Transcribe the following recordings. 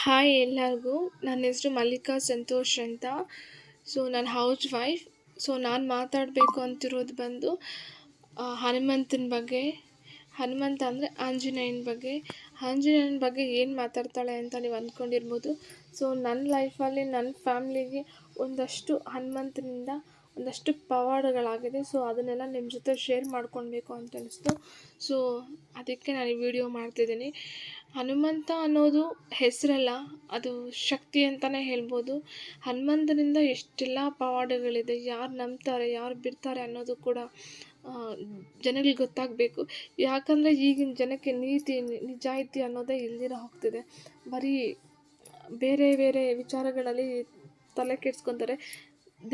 Hi ಎಲ್ಲರಿಗೂ. ನನ್ನ ಹೆಸರು ಮಲ್ಲಿಕಾ ಸಂತೋಷ್ ಅಂತ. ನಾನು ಹೌಸ್ ವೈಫ್. ನಾನು ಮಾತಾಡಬೇಕು ಅಂತಿರೋದು ಬಂದು ಹನುಮಂತನ ಬಗ್ಗೆ. ಹನುಮಂತ ಅಂದರೆ ಆಂಜನೇಯನ ಬಗ್ಗೆ. ಆಂಜನೇಯನ ಬಗ್ಗೆ ಏನು ಮಾತಾಡ್ತಾಳೆ ಅಂತ ನೀವು ಅಂದ್ಕೊಂಡಿರ್ಬೋದು. ನನ್ನ ಲೈಫಲ್ಲಿ ನನ್ನ ಫ್ಯಾಮ್ಲಿಗೆ ಒಂದಷ್ಟು ಹನುಮಂತನಿಂದ ಒಂದಷ್ಟು ಪವಾಡಗಳಾಗಿದೆ. ಅದನ್ನೆಲ್ಲ ನಿಮ್ಮ ಜೊತೆ ಶೇರ್ ಮಾಡ್ಕೊಳ್ಬೇಕು ಅಂತ ಅನಿಸ್ತು. ಅದಕ್ಕೆ ನಾನು ಈ ವಿಡಿಯೋ ಮಾಡ್ತಿದ್ದೀನಿ. ಹನುಮಂತ ಅನ್ನೋದು ಹೆಸರಲ್ಲ, ಅದು ಶಕ್ತಿ ಅಂತಲೇ ಹೇಳ್ಬೋದು. ಹನುಮಂತನಿಂದ ಎಷ್ಟೆಲ್ಲ ಪವಾಡಗಳಿದೆ. ಯಾರು ನಂಬ್ತಾರೆ, ಯಾರು ಬಿಡ್ತಾರೆ ಅನ್ನೋದು ಕೂಡ ಜನಗಳಿಗೆ ಗೊತ್ತಾಗಬೇಕು. ಯಾಕಂದರೆ ಈಗಿನ ಜನಕ್ಕೆ ನೀತಿ ನಿಜಾಯಿತಿ ಅನ್ನೋದೇ ಇಲ್ದಿರ ಹೋಗ್ತಿದೆ. ಬರೀ ಬೇರೆ ಬೇರೆ ವಿಚಾರಗಳಲ್ಲಿ ತಲೆ ಕೆಡಿಸ್ಕೊತಾರೆ.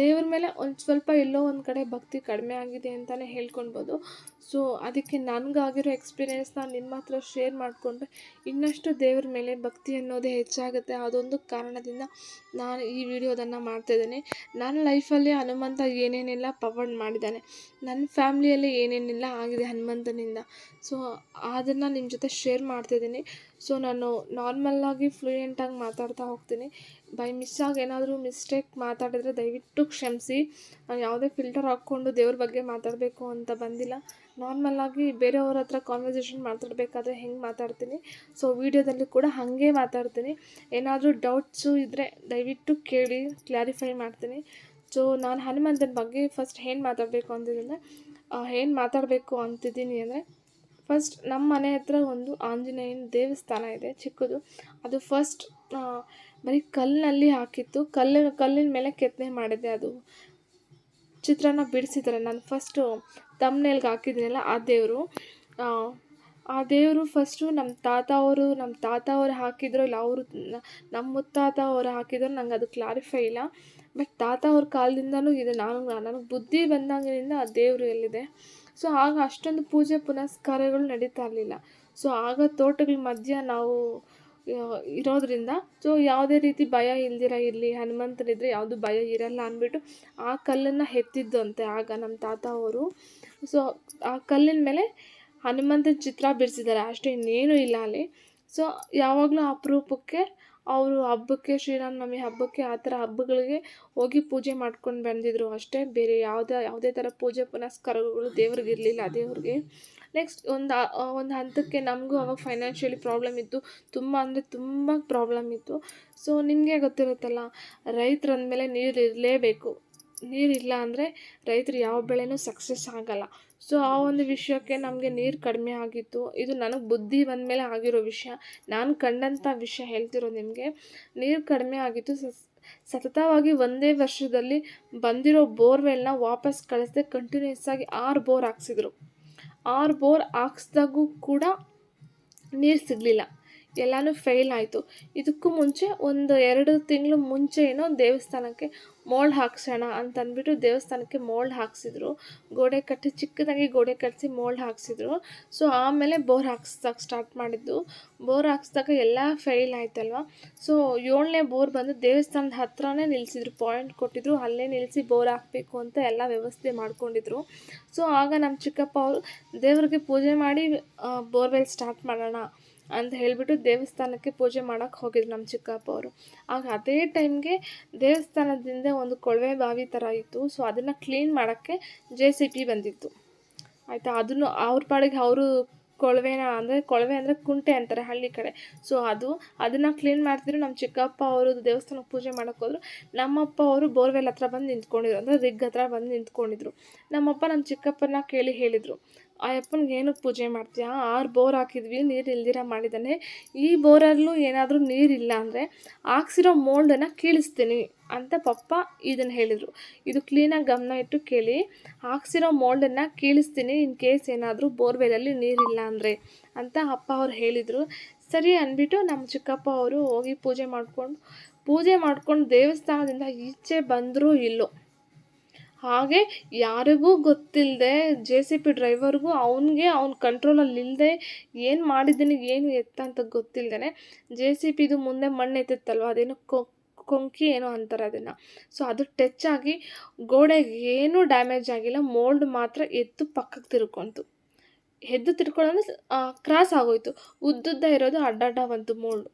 ದೇವ್ರ ಮೇಲೆ ಒಂದು ಸ್ವಲ್ಪ ಎಲ್ಲೋ ಒಂದು ಕಡೆ ಭಕ್ತಿ ಕಡಿಮೆ ಆಗಿದೆ ಅಂತಲೇ ಹೇಳ್ಕೊಳ್ಬೋದು. ಅದಕ್ಕೆ ನನಗಾಗಿರೋ ಎಕ್ಸ್ಪೀರಿಯೆನ್ಸ್ನ ನಿಮ್ಮ ಹತ್ರ ಶೇರ್ ಮಾಡಿಕೊಂಡ್ರೆ ಇನ್ನಷ್ಟು ದೇವ್ರ ಮೇಲೆ ಭಕ್ತಿ ಅನ್ನೋದೇ ಹೆಚ್ಚಾಗುತ್ತೆ. ಅದೊಂದು ಕಾರಣದಿಂದ ನಾನು ಈ ವಿಡಿಯೋದನ್ನು ಮಾಡ್ತಾಯಿದ್ದೀನಿ. ನನ್ನ ಲೈಫಲ್ಲಿ ಹನುಮಂತ ಏನೇನೆಲ್ಲ ಪವಾಡ ಮಾಡಿದ್ದಾನೆ, ನನ್ನ ಫ್ಯಾಮ್ಲಿಯಲ್ಲಿ ಏನೇನೆಲ್ಲ ಆಗಿದೆ ಹನುಮಂತನಿಂದ, ಅದನ್ನು ನಿಮ್ಮ ಜೊತೆ ಶೇರ್ ಮಾಡ್ತಾಯಿದ್ದೀನಿ. ನಾನು ನಾರ್ಮಲ್ಲಾಗಿ ಫ್ಲೂಯೆಂಟಾಗಿ ಮಾತಾಡ್ತಾ ಹೋಗ್ತೀನಿ. ಬೈ ಮಿಸ್ಸಾಗಿ ಏನಾದರೂ ಮಿಸ್ಟೇಕ್ ಮಾತಾಡಿದರೆ ದಯವಿಟ್ಟು ಕ್ಷಮಿಸಿ. ನಾನು ಯಾವುದೇ ಫಿಲ್ಟರ್ ಹಾಕ್ಕೊಂಡು ದೇವ್ರ ಬಗ್ಗೆ ಮಾತಾಡಬೇಕು ಅಂತ ಬಂದಿಲ್ಲ. ನಾರ್ಮಲ್ಲಾಗಿ ಬೇರೆಯವ್ರ ಹತ್ರ ಕಾನ್ವರ್ಸೇಷನ್ ಮಾತಾಡಬೇಕಾದ್ರೆ ಹೆಂಗೆ ಮಾತಾಡ್ತೀನಿ, ವೀಡಿಯೋದಲ್ಲಿ ಕೂಡ ಹಾಗೆ ಮಾತಾಡ್ತೀನಿ. ಏನಾದರೂ ಡೌಟ್ಸು ಇದ್ದರೆ ದಯವಿಟ್ಟು ಕೇಳಿ, ಕ್ಲಾರಿಫೈ ಮಾಡ್ತೀನಿ. ನಾನು ಹನುಮಂತನ ಬಗ್ಗೆ ಫಸ್ಟ್ ಏನು ಮಾತಾಡಬೇಕು ಅಂತಿದ್ದೀನಿ ಅಂದರೆ, ಫಸ್ಟ್ ನಮ್ಮ ಮನೆ ಹತ್ರ ಒಂದು ಆಂಜನೇಯನ ದೇವಸ್ಥಾನ ಇದೆ, ಚಿಕ್ಕದು. ಅದು ಫಸ್ಟ್ ಬರೀ ಕಲ್ಲಿನಲ್ಲಿ ಹಾಕಿತ್ತು. ಕಲ್ಲಿನ ಮೇಲೆ ಕೆತ್ತನೆ ಮಾಡಿದ್ದೆ. ಅದು ಚಿತ್ರನ ಬಿಡಿಸಿದ್ದಾರೆ. ನಾನು ಫಸ್ಟು ತಮ್ಮನೇಲ್ಗೆ ಹಾಕಿದ್ದೀನಲ್ಲ ಆ ದೇವರು ಫಸ್ಟು ನಮ್ಮ ತಾತ ಅವರು ಹಾಕಿದ್ರು, ಇಲ್ಲ ಅವರು ನಮ್ಮ ಮುತ್ತಾತ ಅವರು ಹಾಕಿದ್ರು, ನಂಗೆ ಅದು ಕ್ಲಾರಿಫೈ ಇಲ್ಲ. ಬಟ್ ತಾತ ಅವ್ರ ಕಾಲದಿಂದನೂ ಇದೆ. ನನಗೆ ಬುದ್ಧಿ ಬಂದಾಗಿನಿಂದ ಆ ದೇವರು ಎಲ್ಲಿದೆ. ಆಗ ಅಷ್ಟೊಂದು ಪೂಜೆ ಪುನಸ್ಕಾರಗಳು ನಡೀತಾ ಇರಲಿಲ್ಲ. ಆಗ ತೋಟಗಳ ಮಧ್ಯ ನಾವು ಇರೋದ್ರಿಂದ ಯಾವುದೇ ರೀತಿ ಭಯ ಇಲ್ದಿರ ಇರಲಿ, ಹನುಮಂತನಿದ್ರೆ ಯಾವುದು ಭಯ ಇರಲ್ಲ ಅಂದ್ಬಿಟ್ಟು ಆ ಕಲ್ಲನ್ನು ಎತ್ತಿದ್ದು ಅಂತೆ ಆಗ ನಮ್ಮ ತಾತ ಅವರು. ಆ ಕಲ್ಲಿನ ಮೇಲೆ ಹನುಮಂತನ ಚಿತ್ರ ಬಿಡಿಸಿದ್ದಾರೆ, ಅಷ್ಟೇ, ಇನ್ನೇನು ಇಲ್ಲ ಅಲ್ಲಿ. ಯಾವಾಗಲೂ ಅಪರೂಪಕ್ಕೆ ಅವರು ಹಬ್ಬಕ್ಕೆ, ಶ್ರೀರಾಮನವಮಿ ಹಬ್ಬಕ್ಕೆ, ಆ ಥರ ಹಬ್ಬಗಳಿಗೆ ಹೋಗಿ ಪೂಜೆ ಮಾಡ್ಕೊಂಡು ಬಂದಿದ್ರು ಅಷ್ಟೇ. ಬೇರೆ ಯಾವುದೇ ಥರ ಪೂಜೆ ಪುನಸ್ಕಾರಗಳು ದೇವ್ರಿಗೆ ಇರಲಿಲ್ಲ. ದೇವ್ರಿಗೆ ನೆಕ್ಸ್ಟ್ ಒಂದು ಹಂತಕ್ಕೆ ನಮಗೂ ಅವಾಗ ಫೈನಾನ್ಷಿಯಲಿ ಪ್ರಾಬ್ಲಮ್ ಇತ್ತು, ತುಂಬ ಅಂದರೆ ತುಂಬ ಪ್ರಾಬ್ಲಮ್ ಇತ್ತು. ನಿಮಗೆ ಗೊತ್ತಿರುತ್ತಲ್ಲ, ರೈತರು ಅಂದಮೇಲೆ ನೀರು ಇರಲೇಬೇಕು. ನೀರಿಲ್ಲ ಅಂದರೆ ರೈತರು ಯಾವ ಬೆಳೆನೂ ಸಕ್ಸಸ್ ಆಗಲ್ಲ. ಆ ಒಂದು ವಿಷಯಕ್ಕೆ ನಮಗೆ ನೀರು ಕಡಿಮೆ ಆಗಿತ್ತು. ಇದು ನನಗೆ ಬುದ್ಧಿ ಬಂದಮೇಲೆ ಆಗಿರೋ ವಿಷಯ, ನಾನು ಕಂಡಂಥ ವಿಷಯ ಹೇಳ್ತಿರೋದು ನಿಮಗೆ. ನೀರು ಕಡಿಮೆ ಆಗಿತ್ತು. ಸತತವಾಗಿ ಒಂದೇ ವರ್ಷದಲ್ಲಿ ಬಂದಿರೋ ಬೋರ್ವೆಲ್ನ ವಾಪಸ್ ಕಳಿಸ್ದೆ ಕಂಟಿನ್ಯೂಸ್ ಆಗಿ 6 ಬೋರ್ ಹಾಕ್ಸಿದ್ರು. 6 ಬೋರ್ ಹಾಕ್ಸ್ದಾಗೂ ಕೂಡ ನೀರು ಸಿಗಲಿಲ್ಲ, ಎಲ್ಲನೂ ಫೇಲ್ ಆಯಿತು. ಇದಕ್ಕೂ ಮುಂಚೆ ಒಂದು 2 ತಿಂಗಳು ಮುಂಚೆ ಏನೋ ದೇವಸ್ಥಾನಕ್ಕೆ ಮೋಲ್ಡ್ ಹಾಕ್ಸೋಣ ಅಂತಂದ್ಬಿಟ್ಟು ದೇವಸ್ಥಾನಕ್ಕೆ ಮೋಲ್ಡ್ ಹಾಕ್ಸಿದ್ರು. ಚಿಕ್ಕದಾಗಿ ಗೋಡೆ ಕಟ್ಟಿಸಿ ಮೋಲ್ಡ್ ಹಾಕ್ಸಿದ್ರು. ಆಮೇಲೆ ಬೋರ್ ಹಾಕ್ಸೋಕೆ ಸ್ಟಾರ್ಟ್ ಮಾಡಿದ್ದು. ಬೋರ್ ಹಾಕ್ಸ್ದಾಗ ಎಲ್ಲ ಫೇಲ್ ಆಯ್ತಲ್ವ. 7ನೇ ಬೋರ್ ಬಂದು ದೇವಸ್ಥಾನದ ಹತ್ರನೇ ನಿಲ್ಲಿಸಿದ್ರು, ಪಾಯಿಂಟ್ ಕೊಟ್ಟಿದ್ರು, ಅಲ್ಲೇ ನಿಲ್ಲಿಸಿ ಬೋರ್ ಹಾಕಬೇಕು ಅಂತ ಎಲ್ಲ ವ್ಯವಸ್ಥೆ ಮಾಡ್ಕೊಂಡಿದ್ರು. ಆಗ ನಮ್ಮ ಚಿಕ್ಕಪ್ಪ ಅವರು ದೇವ್ರಿಗೆ ಪೂಜೆ ಮಾಡಿ ಬೋರ್ವೆಲ್ ಸ್ಟಾರ್ಟ್ ಮಾಡೋಣ ಅಂತ ಹೇಳಿಬಿಟ್ಟು ದೇವಸ್ಥಾನಕ್ಕೆ ಪೂಜೆ ಮಾಡೋಕ್ಕೆ ಹೋಗಿದ್ರು ನಮ್ಮ ಚಿಕ್ಕಪ್ಪ ಅವರು. ಆಗ ಅದೇ ಟೈಮ್ಗೆ ದೇವಸ್ಥಾನದಿಂದ ಒಂದು ಕೊಳವೆ ಬಾವಿ ಥರ ಇತ್ತು. ಅದನ್ನು ಕ್ಲೀನ್ ಮಾಡೋಕ್ಕೆ JCB ಬಂದಿತ್ತು, ಆಯಿತಾ. ಅದನ್ನು ಅವ್ರ ಪಾಡಿಗೆ ಅವರು ಕೊಳವೆ ಅಂದರೆ ಕುಂಟೆ ಅಂತಾರೆ ಹಳ್ಳಿ ಕಡೆ. ಅದನ್ನು ಕ್ಲೀನ್ ಮಾಡ್ತಿದ್ರು. ನಮ್ಮ ಚಿಕ್ಕಪ್ಪ ಅವರು ದೇವಸ್ಥಾನಕ್ಕೆ ಪೂಜೆ ಮಾಡೋಕ್ಕೆ ಹೋದ್ರು. ನಮ್ಮಪ್ಪ ಅವರು ಬೋರ್ವೆಲ್ ಹತ್ರ ಬಂದು ನಿಂತ್ಕೊಂಡಿದ್ರು, ಅಂದರೆ ರಿಗ್ ಹತ್ರ ಬಂದು ನಿಂತ್ಕೊಂಡಿದ್ರು. ನಮ್ಮಪ್ಪ ನಮ್ಮ ಚಿಕ್ಕಪ್ಪನ ಕೇಳಿ ಹೇಳಿದರು, ಆ ಅಪ್ಪನಿಗೆ ಏನಕ್ಕೆ ಪೂಜೆ ಮಾಡ್ತೀಯಾ? 6 ಬೋರ್ ಹಾಕಿದ್ವಿ, ನೀರು ಇಲ್ದಿರ ಮಾಡಿದ್ದಾನೆ. ಈ ಬೋರಲ್ಲೂ ಏನಾದರೂ ನೀರಿಲ್ಲ ಅಂದರೆ ಹಾಕ್ಸಿರೋ ಮೋಲ್ಡನ್ನು ಕೀಳಿಸ್ತೀನಿ ಅಂತ ಪಪ್ಪ ಇದನ್ನು ಹೇಳಿದರು. ಇದು ಕ್ಲೀನಾಗಿ ಗಮನ ಇಟ್ಟು ಕೇಳಿ, ಹಾಕ್ಸಿರೋ ಮೋಲ್ಡನ್ನು ಕೀಳಿಸ್ತೀನಿ ಇನ್ ಕೇಸ್ ಏನಾದರೂ ಬೋರ್ವೆಲಲ್ಲಿ ನೀರಿಲ್ಲ ಅಂದರೆ ಅಂತ ಅಪ್ಪ ಅವ್ರು ಹೇಳಿದರು. ಸರಿ ಅಂದ್ಬಿಟ್ಟು ನಮ್ಮ ಚಿಕ್ಕಪ್ಪ ಅವರು ಹೋಗಿ ಪೂಜೆ ಮಾಡ್ಕೊಂಡು ದೇವಸ್ಥಾನದಿಂದ ಈಚೆ ಬಂದರೂ ಇಲ್ಲೋ, ಹಾಗೆ ಯಾರಿಗೂ ಗೊತ್ತಿಲ್ಲದೆ JCB ಡ್ರೈವರ್ಗೂ ಅವ್ನ ಕಂಟ್ರೋಲಲ್ಲಿ ಇಲ್ಲದೆ ಏನು ಮಾಡಿದ್ದೀನಿ ಏನು ಎತ್ತ ಅಂತ ಗೊತ್ತಿಲ್ಲದೇ JCBದು ಮುಂದೆ ಮಣ್ಣು ಎತ್ತಿತ್ತಲ್ವ, ಅದೇನೋ ಕೊಂಕಿ ಏನೋ ಅಂತಾರೆ ಅದನ್ನು. ಅದು ಟಚ್ ಆಗಿ ಗೋಡೆಗೆ ಏನೂ ಡ್ಯಾಮೇಜ್ ಆಗಿಲ್ಲ, ಮೋಲ್ಡ್ ಮಾತ್ರ ಎದ್ದು ಪಕ್ಕಕ್ಕೆ ತಿರ್ಕೊಂತು. ಎದ್ದು ತಿರ್ಕೊಳ್ಳೋದ್ರೆ ಕ್ರಾಸ್ ಆಗೋಯ್ತು, ಉದ್ದುದ್ದ ಇರೋದು ಅಡ್ಡ ಬಂತು ಮೋಲ್ಡು.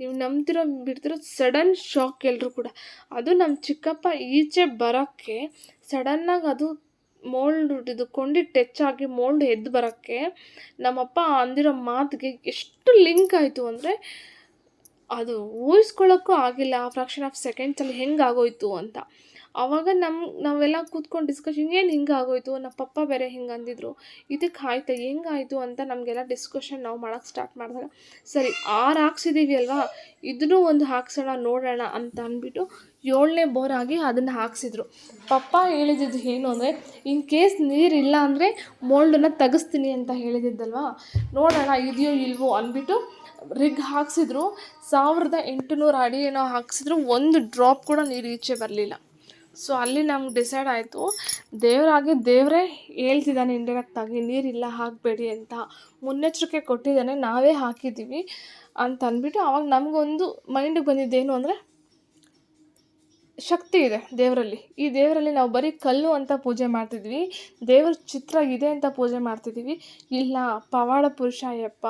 ನೀವು ನಂಬ್ತಿರೋ ಬಿಡ್ತಿರೋ ಸಡನ್ ಶಾಕ್ ಎಲ್ಲರೂ ಕೂಡ. ಅದು ನಮ್ಮ ಚಿಕ್ಕಪ್ಪ ಈಚೆ ಬರೋಕ್ಕೆ ಸಡನ್ನಾಗಿ ಅದು ಮೋಲ್ಡ್ ಇದು ಕೊಂಡಿ ಟಚ್ ಆಗಿ ಮೋಲ್ಡ್ ಎದ್ದು ಬರೋಕ್ಕೆ ನಮ್ಮಪ್ಪ ಅಂದಿರೋ ಮಾತಿಗೆ ಎಷ್ಟು ಲಿಂಕ್ ಆಯಿತು ಅಂದರೆ ಅದು ಊಹಿಸ್ಕೊಳ್ಳೋಕ್ಕೂ ಆಗಿಲ್ಲ. ಆ ಫ್ರಾಕ್ಷನ್ ಆಫ್ ಸೆಕೆಂಡ್ಸಲ್ಲಿ ಹೆಂಗಾಗೋಯ್ತು ಅಂತ. ಆವಾಗ ನಾವೆಲ್ಲ ಕೂತ್ಕೊಂಡು ಡಿಸ್ಕಷನ್, ಏನು ಹಿಂಗಾಗೋಯ್ತು, ನಮ್ಮ ಪಪ್ಪ ಬೇರೆ ಹಿಂಗೆ ಅಂದಿದ್ರು, ಇದಕ್ಕೆ ಆಯ್ತಾ, ಹೆಂಗಾಯಿತು ಅಂತ ನಮಗೆಲ್ಲ ಡಿಸ್ಕಷನ್ ನಾವು ಮಾಡೋಕ್ಕೆ ಸ್ಟಾರ್ಟ್ ಮಾಡಿದಾಗ, ಸರಿ 6 ಹಾಕ್ಸಿದ್ದೀವಿ ಅಲ್ವಾ, ಇದನ್ನೂ ಒಂದು ಹಾಕ್ಸೋಣ ನೋಡೋಣ ಅಂತ ಅಂದ್ಬಿಟ್ಟು 7ನೇ ಬೋರಾಗಿ ಅದನ್ನು ಹಾಕ್ಸಿದ್ರು. ಪಪ್ಪ ಹೇಳಿದ್ದು ಏನು ಅಂದರೆ, ಇನ್ ಕೇಸ್ ನೀರಿಲ್ಲ ಅಂದರೆ ಮೋಲ್ಡನ್ನು ತೆಗಿಸ್ತೀನಿ ಅಂತ ಹೇಳಿದ್ದಲ್ವಾ, ನೋಡೋಣ ಇದೆಯೋ ಇಲ್ವೋ ಅಂದ್ಬಿಟ್ಟು ರಿಗ್ ಹಾಕ್ಸಿದ್ರು. 1800 ಅಡಿ ಏನೋ ಹಾಕ್ಸಿದ್ರು, ಒಂದು ಡ್ರಾಪ್ ಕೂಡ ನೀರು ಈಚೆ ಬರಲಿಲ್ಲ. ಸೊ ಅಲ್ಲಿ ನಮ್ಗೆ ಡಿಸೈಡ್ ಆಯಿತು, ದೇವರೇ ಹೇಳ್ತಿದ್ದಾನೆ ಇಂಡೈರೆಕ್ಟಾಗಿ ನೀರಿಲ್ಲ ಹಾಕಬೇಡಿ ಅಂತ, ಮುನ್ನೆಚ್ಚರಿಕೆ ಕೊಟ್ಟಿದ್ದಾನೆ, ನಾವೇ ಹಾಕಿದ್ದೀವಿ ಅಂತ ಅಂದ್ಬಿಟ್ಟು ಆವಾಗ ನಮಗೊಂದು ಮೈಂಡಿಗೆ ಬಂದಿದ್ದೇನು ಅಂದರೆ, ಶಕ್ತಿ ಇದೆ ದೇವರಲ್ಲಿ. ಈ ದೇವರಲ್ಲಿ ನಾವು ಬರೀ ಕಲ್ಲು ಅಂತ ಪೂಜೆ ಮಾಡ್ತಿದ್ವಿ, ದೇವರ ಚಿತ್ರ ಇದೆ ಅಂತ ಪೂಜೆ ಮಾಡ್ತಿದ್ದೀವಿ, ಇಲ್ಲ ಪವಾಡ ಪುರುಷ ಅಯ್ಯಪ್ಪ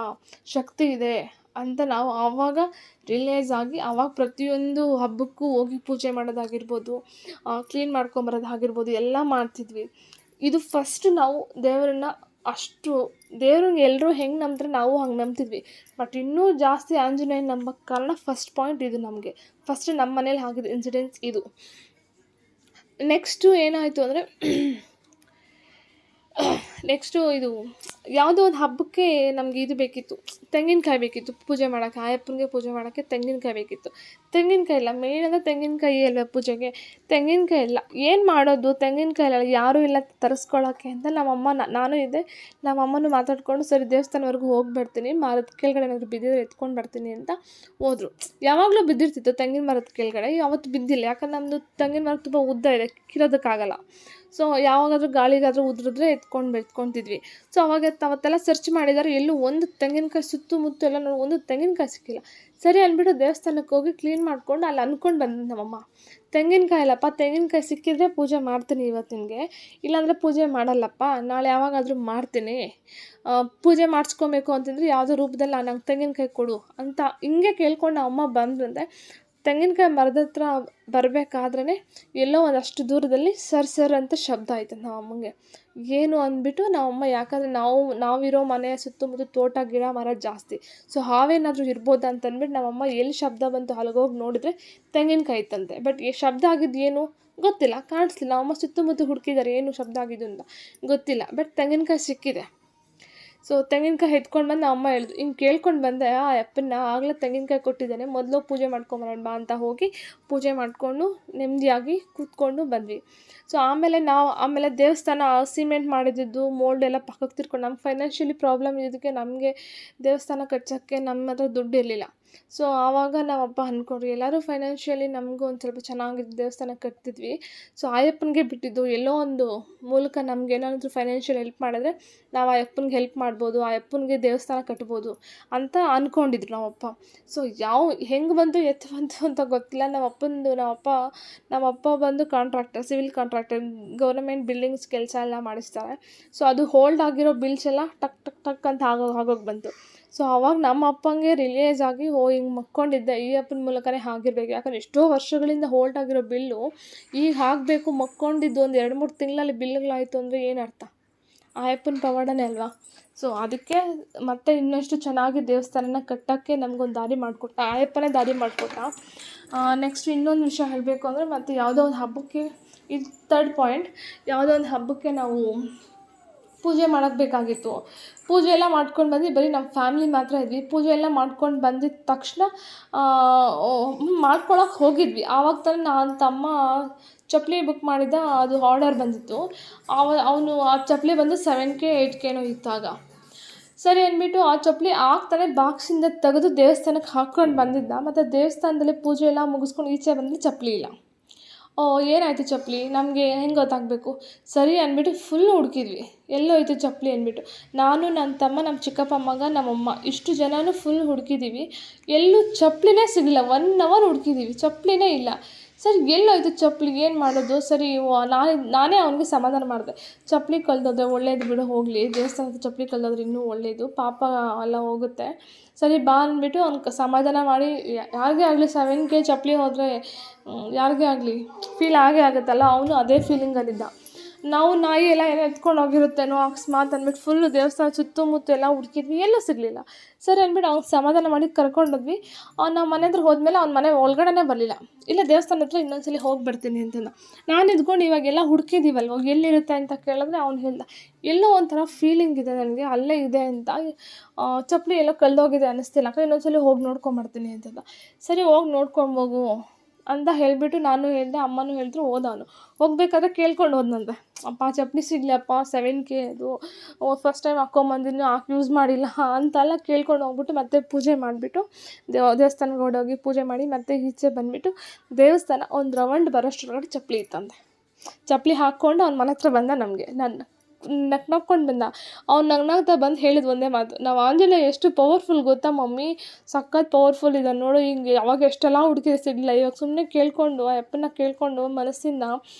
ಶಕ್ತಿ ಇದೆ ಅಂತ ನಾವು ಆವಾಗ ರಿಯಲೈಸ್ ಆಗಿ ಆವಾಗ ಪ್ರತಿಯೊಂದು ಹಬ್ಬಕ್ಕೂ ಹೋಗಿ ಪೂಜೆ ಮಾಡೋದಾಗಿರ್ಬೋದು, ಕ್ಲೀನ್ ಮಾಡ್ಕೊಂಬರೋದಾಗಿರ್ಬೋದು ಎಲ್ಲ ಮಾಡ್ತಿದ್ವಿ. ಇದು ಫಸ್ಟ್ ನಾವು ದೇವ್ರನ್ನ ಎಲ್ಲರೂ ಹೆಂಗೆ ನಂಬ್ತಾರೆ ನಾವು ಹಂಗೆ ನಂಬ್ತಿದ್ವಿ. ಬಟ್ ಇನ್ನೂ ಜಾಸ್ತಿ ಆಂಜನೇಯನ ನಂಬಕ್ಕೆ ಕಾರಣ ಫಸ್ಟ್ ಪಾಯಿಂಟ್ ಇದು. ನಮಗೆ ಫಸ್ಟ್ ನಮ್ಮ ಮನೇಲಿ ಆಗಿದ್ದು ಇನ್ಸಿಡೆನ್ಸ್ ಇದು. ನೆಕ್ಸ್ಟು ಏನಾಯಿತು ಅಂದರೆ, ನೆಕ್ಸ್ಟು ಇದು ಯಾವುದೋ ಒಂದು ಹಬ್ಬಕ್ಕೆ ನಮಗೆ ಇದು ಬೇಕಿತ್ತು, ತೆಂಗಿನಕಾಯಿ ಬೇಕಿತ್ತು ಪೂಜೆ ಮಾಡೋಕ್ಕೆ. ಅಯ್ಯಪ್ಪನಿಗೆ ಪೂಜೆ ಮಾಡೋಕ್ಕೆ ತೆಂಗಿನಕಾಯಿ ಬೇಕಿತ್ತು. ತೆಂಗಿನಕಾಯಿ ಇಲ್ಲ, ಮೇನ್ ಅಂದರೆ ತೆಂಗಿನಕಾಯಿ ಅಲ್ವ ಪೂಜೆಗೆ, ತೆಂಗಿನಕಾಯಿ ಇಲ್ಲ, ಏನು ಮಾಡೋದು, ತೆಂಗಿನಕಾಯಿ ಇಲ್ಲ, ಯಾರೂ ಇಲ್ಲ ತರಿಸ್ಕೊಳ್ಳೋಕ್ಕೆ ಅಂತ ನಾನು ಇದ್ದೆ, ನಮ್ಮಮ್ಮನೂ ಮಾತಾಡ್ಕೊಂಡು ಸರಿ ದೇವಸ್ಥಾನವರೆಗೂ ಹೋಗಿ ಬರ್ತೀನಿ, ಮರದ ಕೆಳಗಡೆ ಏನಾದರೂ ಬಿದ್ದಿದ್ರೆ ಎತ್ಕೊಂಡು ಬರ್ತೀನಿ ಅಂತ ಹೋದ್ರು. ಯಾವಾಗಲೂ ಬಿದ್ದಿರ್ತಿತ್ತು ತೆಂಗಿನ ಮರದ ಕೆಳಗಡೆ, ಯಾವತ್ತು ಬಿದ್ದಿಲ್ಲ, ಯಾಕಂದ್ರೆ ನಮ್ಮದು ತೆಂಗಿನ ಮರ ತುಂಬ ಉದ್ದ ಇದೆ, ಕಿರೋದಕ್ಕಾಗಲ್ಲ. ಸೊ ಯಾವಾಗಾದರೂ ಗಾಳಿಗಾದರೂ ಉದುರಿದ್ರೆ ಎತ್ಕೊಂತಿದ್ವಿ. ಸೊ ಅವತ್ತೆಲ್ಲ ಸರ್ಚ್ ಮಾಡಿದ್ದಾರೆ, ಎಲ್ಲೂ ಒಂದು ತೆಂಗಿನಕಾಯಿ ಸುತ್ತಮುತ್ತ ಎಲ್ಲ ನೋಡಿ ಒಂದು ತೆಂಗಿನಕಾಯಿ ಸಿಕ್ಕಿಲ್ಲ. ಸರಿ ಅಂದ್ಬಿಟ್ಟು ದೇವಸ್ಥಾನಕ್ಕೆ ಹೋಗಿ ಕ್ಲೀನ್ ಮಾಡ್ಕೊಂಡು ಅಲ್ಲಿ ಅಂದ್ಕೊಂಡು ಬಂದು ನಮ್ಮಮ್ಮ, ತೆಂಗಿನಕಾಯಿ ಇಲ್ಲಪ್ಪ, ತೆಂಗಿನಕಾಯಿ ಸಿಕ್ಕಿದ್ರೆ ಪೂಜೆ ಮಾಡ್ತೀನಿ ಇವತ್ತಿನಿಗೆ, ಇಲ್ಲಾಂದರೆ ಪೂಜೆ ಮಾಡಲ್ಲಪ್ಪ, ನಾಳೆ ಯಾವಾಗಾದರೂ ಮಾಡ್ತೀನಿ, ಪೂಜೆ ಮಾಡಿಸ್ಕೊಬೇಕು ಅಂತಂದರೆ ಯಾವುದೋ ರೂಪದಲ್ಲಿ ನಂಗೆ ತೆಂಗಿನಕಾಯಿ ಕೊಡು ಅಂತ ಹಿಂಗೆ ಕೇಳ್ಕೊಂಡು ಅಮ್ಮ ಬಂದ್ರಂತೆ. ತೆಂಗಿನಕಾಯಿ ಮರದ ಹತ್ರ ಬರಬೇಕಾದ್ರೇ ಎಲ್ಲೋ ಒಂದಷ್ಟು ದೂರದಲ್ಲಿ ಸರ್ ಅಂತ ಶಬ್ದ ಆಯ್ತು ನಮ್ಮ ಅಮ್ಮಂಗೆ. ಏನು ಅಂದ್ಬಿಟ್ಟು ನಮ್ಮಮ್ಮ, ಯಾಕಂದರೆ ನಾವಿರೋ ಮನೆಯ ಸುತ್ತಮುತ್ತ ತೋಟ ಗಿಡ ಮರ ಜಾಸ್ತಿ, ಸೊ ಹಾವೇನಾದರೂ ಇರ್ಬೋದು ಅಂತಂದ್ಬಿಟ್ಟು ನಮ್ಮಮ್ಮ ಎಲ್ಲಿ ಶಬ್ದ ಬಂತು ಅಲ್ಲಿಗೋಗಿ ನೋಡಿದ್ರೆ ತೆಂಗಿನಕಾಯಿ ಇತ್ತಂತೆ. ಬಟ್ ಶಬ್ದ ಆಗಿದ್ದು ಏನು ಗೊತ್ತಿಲ್ಲ, ಕಾಣಿಸ್ಲಿಲ್ಲ. ಅಮ್ಮ ಸುತ್ತಮುತ್ತ ಹುಡುಕಿದ್ದಾರೆ ಏನು ಶಬ್ದ ಆಗಿದ್ದು ಅಂತ ಗೊತ್ತಿಲ್ಲ, ಬಟ್ ತೆಂಗಿನಕಾಯಿ ಸಿಕ್ಕಿದೆ. ಸೊ ತೆಂಗಿನಕಾಯಿ ಎತ್ಕೊಂಡು ಬಂದು ಅಮ್ಮ ಹೇಳಿದ್ರು, ಹಿಂಗೆ ಕೇಳ್ಕೊಂಡು ಬಂದೆ ಆ ಅಪ್ಪನ, ಆಗಲೇ ತೆಂಗಿನಕಾಯಿ ಕೊಟ್ಟಿದ್ದಾನೆ, ಮೊದಲು ಪೂಜೆ ಮಾಡ್ಕೊಂಬರೋಣ ಬಾ ಅಂತ ಹೋಗಿ ಪೂಜೆ ಮಾಡಿಕೊಂಡು ನೆಮ್ಮದಿಯಾಗಿ ಕೂತ್ಕೊಂಡು ಬಂದ್ವಿ. ಸೊ ಆಮೇಲೆ ದೇವಸ್ಥಾನ ಸಿಮೆಂಟ್ ಮಾಡಿದ್ದು ಮೋಲ್ಡ್ ಎಲ್ಲ ಪಕ್ಕಕ್ಕೆ ತಿರ್ಕೊಂಡು, ನಮ್ಮ ಫೈನಾನ್ಷಿಯಲಿ ಪ್ರಾಬ್ಲಮ್ ಇದ್ದಕ್ಕೆ ನಮಗೆ ದೇವಸ್ಥಾನ ಕಟ್ಸೋಕ್ಕೆ ನಮ್ಮ ಹತ್ರ ದುಡ್ಡು ಇರಲಿಲ್ಲ. ಸೊ ಆವಾಗ ನಾವಪ್ಪ ಅಂದ್ಕೊಂಡ್ರಿ, ಎಲ್ಲರೂ ಫೈನಾನ್ಷಿಯಲಿ ನಮಗೂ ಒಂದು ಸ್ವಲ್ಪ ಚೆನ್ನಾಗಿದ್ದು ದೇವಸ್ಥಾನ ಕಟ್ತಿದ್ವಿ. ಸೊ ಅಯ್ಯಪ್ಪನಿಗೆ ಬಿಟ್ಟಿದ್ದು, ಎಲ್ಲೋ ಒಂದು ಮೂಲಕ ನಮ್ಗೆ ಏನಾದರೂ ಫೈನಾನ್ಷಿಯಲ್ ಹೆಲ್ಪ್ ಮಾಡಿದ್ರೆ ನಾವು ಅಯ್ಯಪ್ಪನಿಗೆ ಹೆಲ್ಪ್ ಮಾಡ್ಬೋದು, ಅಯ್ಯಪ್ಪನಿಗೆ ದೇವಸ್ಥಾನ ಕಟ್ಬೋದು ಅಂತ ಅಂದ್ಕೊಂಡಿದ್ರು ನಮ್ಮಪ್ಪ. ಸೊ ಹೆಂಗೆ ಬಂತು ಅಂತ ಗೊತ್ತಿಲ್ಲ. ನಮ್ಮಪ್ಪ ಬಂದು contractor, civil contractor, government buildings ಕೆಲಸ ಎಲ್ಲ ಮಾಡಿಸ್ತಾರೆ. ಸೊ ಅದು ಹೋಲ್ಡ್ ಆಗಿರೋ ಬಿಲ್ಸ್ ಎಲ್ಲ ಟಕ್ ಅಂತ ಆಗೋಗಿ ಬಂತು. ಸೊ ಆವಾಗ ನಮ್ಮ ಅಪ್ಪಂಗೆ ರಿಲೈಸ್ ಆಗಿ, ಹಿಂಗೆ ಮಕ್ಕೊಂಡಿದ್ದೆ, ಈ ಅಪ್ಪನ ಮೂಲಕನೇ ಆಗಿರ್ಬೇಕು, ಯಾಕಂದರೆ ಎಷ್ಟೋ ವರ್ಷಗಳಿಂದ ಹೋಲ್ಡ್ ಆಗಿರೋ ಬಿಲ್ಲು ಈಗ ಆಗಬೇಕು, ಮಕ್ಕೊಂಡಿದ್ದು ಒಂದು 2-3 ತಿಂಗಳಲ್ಲಿ ಬಿಲ್ಗಳಾಯಿತು ಅಂದರೆ ಏನು ಅರ್ಥ, ಆ ಅಪ್ಪನ ಪವಾಡನೇ ಅಲ್ವಾ. ಸೊ ಅದಕ್ಕೆ ಮತ್ತೆ ಇನ್ನಷ್ಟು ಚೆನ್ನಾಗಿ ದೇವಸ್ಥಾನನ ಕಟ್ಟೋಕ್ಕೆ ನಮಗೊಂದು ದಾರಿ ಮಾಡಿಕೊಟ್ಟ, ಆ ಅಪ್ಪನೇ ದಾರಿ ಮಾಡಿಕೊಟ್ಟ. ನೆಕ್ಸ್ಟ್ ಇನ್ನೊಂದು ವಿಷಯ ಹೇಳಬೇಕು ಅಂದರೆ, ಮತ್ತು ಯಾವುದೋ ಒಂದು ಹಬ್ಬಕ್ಕೆ, ಇದು 3rd ಪಾಯಿಂಟ್, ಯಾವುದೋ ಒಂದು ಹಬ್ಬಕ್ಕೆ ನಾವು ಪೂಜೆ ಮಾಡೋಕ್ಕೆ ಬೇಕಾಗಿತ್ತು. ಪೂಜೆ ಎಲ್ಲ ಮಾಡ್ಕೊಂಡು ಬಂದು ಬರೀ ನಮ್ಮ ಫ್ಯಾಮಿಲಿ ಮಾತ್ರ ಇದ್ವಿ. ಪೂಜೆ ಎಲ್ಲ ಮಾಡ್ಕೊಂಡು ಬಂದಿದ್ದ ತಕ್ಷಣ ಮಾಡ್ಕೊಳಕ್ಕೆ ಹೋಗಿದ್ವಿ. ಆವಾಗ ತಾನೇ ನನ್ನ ತಮ್ಮ ಚಪ್ಪಲಿ ಬುಕ್ ಮಾಡಿದ್ದ, ಅದು ಆರ್ಡರ್ ಬಂದಿತ್ತು. ಅವನು ಆ ಚಪ್ಪಲಿ ಬಂದು 7K 8Kನೋ ಇತ್ತಾಗ. ಸರಿ ಅಂದ್ಬಿಟ್ಟು ಆ ಚಪ್ಪಲಿ ಆಗ್ತಾನೆ ಬಾಕ್ಸಿಂದ ತೆಗೆದು ದೇವಸ್ಥಾನಕ್ಕೆ ಹಾಕ್ಕೊಂಡು ಬಂದಿದ್ದ. ಮತ್ತು ದೇವಸ್ಥಾನದಲ್ಲಿ ಪೂಜೆ ಎಲ್ಲ ಮುಗಿಸ್ಕೊಂಡು ಈಚೆ ಬಂದರೆ ಚಪ್ಪಲಿ ಇಲ್ಲ. ಏನಾಯಿತು ಚಪ್ಪಲಿ, ನಮಗೆ ಹೆಂಗೆ ಗೊತ್ತಾಗಬೇಕು, ಸರಿ ಅಂದ್ಬಿಟ್ಟು ಫುಲ್ ಹುಡುಕಿದ್ವಿ, ಎಲ್ಲೋಯ್ತು ಚಪ್ಪಲಿ ಅಂದ್ಬಿಟ್ಟು. ನಾನು, ನನ್ನ ತಮ್ಮ, ನಮ್ಮ ಚಿಕ್ಕಪ್ಪ ಮಗ, ನಮ್ಮಮ್ಮ, ಇಷ್ಟು ಜನನೂ ಫುಲ್ ಹುಡುಕಿದ್ದೀವಿ, ಎಲ್ಲೂ ಚಪ್ಪಲಿನೇ ಸಿಗಲಿಲ್ಲ. 1 hour ಹುಡುಕಿದ್ದೀವಿ, ಚಪ್ಪಲಿನೇ ಇಲ್ಲ. ಸರ್ ಎಲ್ಲೋಯ್ತು ಚಪ್ಪಲಿ, ಏನು ಮಾಡೋದು? ಸರಿ ನಾನೇ ಅವ್ನಿಗೆ ಸಮಾಧಾನ ಮಾಡಿದೆ. ಚಪ್ಪಲಿ ಕಳೆದೋದ್ರೆ ಒಳ್ಳೇದು ಬಿಡು, ಹೋಗಲಿ, ದೇವಸ್ಥಾನದ ಚಪ್ಪಲಿ ಕಳೆದೋದ್ರೆ ಇನ್ನೂ ಒಳ್ಳೆಯದು, ಪಾಪ ಎಲ್ಲ ಹೋಗುತ್ತೆ. ಸರಿ ಬಾ ಅಂದ್ಬಿಟ್ಟು ಅವ್ನಿಗೆ ಸಮಾಧಾನ ಮಾಡಿ, ಯಾರಿಗೇ ಆಗಲಿ 7K ಚಪ್ಪಲಿ ಹೋದರೆ ಯಾರಿಗೇ ಆಗಲಿ ಫೀಲ್ ಆಗೇ ಆಗುತ್ತಲ್ಲ. ಅವನು ಅದೇ ಫೀಲಿಂಗಲ್ಲಿದ್ದ. ನಾವು ನಾಯಿ ಎಲ್ಲ ಏನೋ ಎತ್ಕೊಂಡು ಹೋಗಿರುತ್ತೇನೋ ಅಕಸ್ಮಾತ್ ಅಂದ್ಬಿಟ್ಟು ಫುಲ್ಲು ದೇವಸ್ಥಾನ ಸುತ್ತಮುತ್ತ ಎಲ್ಲ ಹುಡುಕಿದ್ವಿ, ಎಲ್ಲೂ ಸಿಗಲಿಲ್ಲ. ಸರಿ ಅಂದ್ಬಿಟ್ಟು ಅವ್ನಿಗೆ ಸಮಾಧಾನ ಮಾಡಿ ಕರ್ಕೊಂಡೋದ್ವಿ. ನಾವು ಮನೆ ಹತ್ರ ಹೋದ್ಮೇಲೆ ಅವ್ನ ಮನೆ ಒಳಗಡೆನೇ ಬರಲಿಲ್ಲ. ಇಲ್ಲ ದೇವಸ್ಥಾನ ಹತ್ರ ಇನ್ನೊಂದ್ಸಲಿ ಹೋಗಿ ಬರ್ತೀನಿ ಅಂತಂದ. ನಾನು ಇದ್ಕೊಂಡು ಇವಾಗೆಲ್ಲ ಹುಡುಕಿದ್ದೀವಲ್ವ, ಎಲ್ಲಿರುತ್ತೆ ಅಂತ ಕೇಳಿದ್ರೆ ಅವ್ನು ಹೇಳ್ದ, ಎಲ್ಲೋ ಒಂಥರ ಫೀಲಿಂಗ್ ಇದೆ ನನಗೆ, ಅಲ್ಲೇ ಇದೆ ಅಂತ, ಚಪ್ಪಲಿ ಎಲ್ಲೋ ಕಳೆದೋಗಿದೆ ಅನ್ನಿಸ್ತಿಲ್ಲ ಅಕ್ಕ, ಇನ್ನೊಂದ್ಸಲಿ ಹೋಗಿ ನೋಡ್ಕೊಂಬರ್ತೀನಿ ಅಂತಂದ. ಸರಿ ಹೋಗಿ ನೋಡ್ಕೊಂಬೋಗು ಅಂತ ಹೇಳಿಬಿಟ್ಟು ನಾನು ಹೇಳಿದೆ, ಅಮ್ಮನೂ ಹೇಳಿದ್ರು. ಹೋದವನು ಹೋಗ್ಬೇಕಾದ್ರೆ ಕೇಳ್ಕೊಂಡು ಹೋದ್ನಂತೆ, ಅಪ್ಪ ಚಪ್ಪಲಿ ಸಿಗಲಪ್ಪ, 7K ಅದು ಫಸ್ಟ್ ಟೈಮ್ ಹಾಕ್ಕೊಂಬಂದಿನಿ, ಯೂಸ್ ಮಾಡಿಲ್ಲ ಅಂತೆಲ್ಲ ಕೇಳ್ಕೊಂಡು ಹೋಗ್ಬಿಟ್ಟು ಮತ್ತೆ ಪೂಜೆ ಮಾಡಿಬಿಟ್ಟು ದೇವಸ್ಥಾನಕ್ಕೆ ಓಡೋಗಿ ಪೂಜೆ ಮಾಡಿ ಮತ್ತೆ ಈಚೆ ಬಂದುಬಿಟ್ಟು ದೇವಸ್ಥಾನ ಒಂದು ರೌಂಡ್ ಬರೋಷ್ಟರೊಳಗಡೆ ಚಪ್ಪಲಿ ಇತ್ತಂತೆ. ಚಪ್ಪಲಿ ಹಾಕ್ಕೊಂಡು ಅವ್ನ ಮನೆ ಹತ್ರ ಬಂದ. ನಮಗೆ ನಕ್ಕೊಂಡು ಬಂದ. ಅವ್ನು ನಗ್ನಾಗ್ತಾ ಬಂದು ಹೇಳಿದ ಒಂದೇ ಮಾತು, ನಾವು ಆಂಜನೇಯ ಎಷ್ಟು ಪವರ್ಫುಲ್ ಗೊತ್ತಾ ಮಮ್ಮಿ, ಸಖತ್ ಪವರ್ಫುಲ್ ಇದೆ ನೋಡು, ಹಿಂಗೆ ಅವಾಗ ಎಷ್ಟೆಲ್ಲ ಹುಡುಕಿದೆ ಸಿಗಲಿಲ್ಲ, ಇವಾಗ ಸುಮ್ಮನೆ ಕೇಳ್ಕೊಂಡು ಅಪ್ಪನ ಕೇಳ್ಕೊಂಡು ಮನಸ್ಸಿಂದ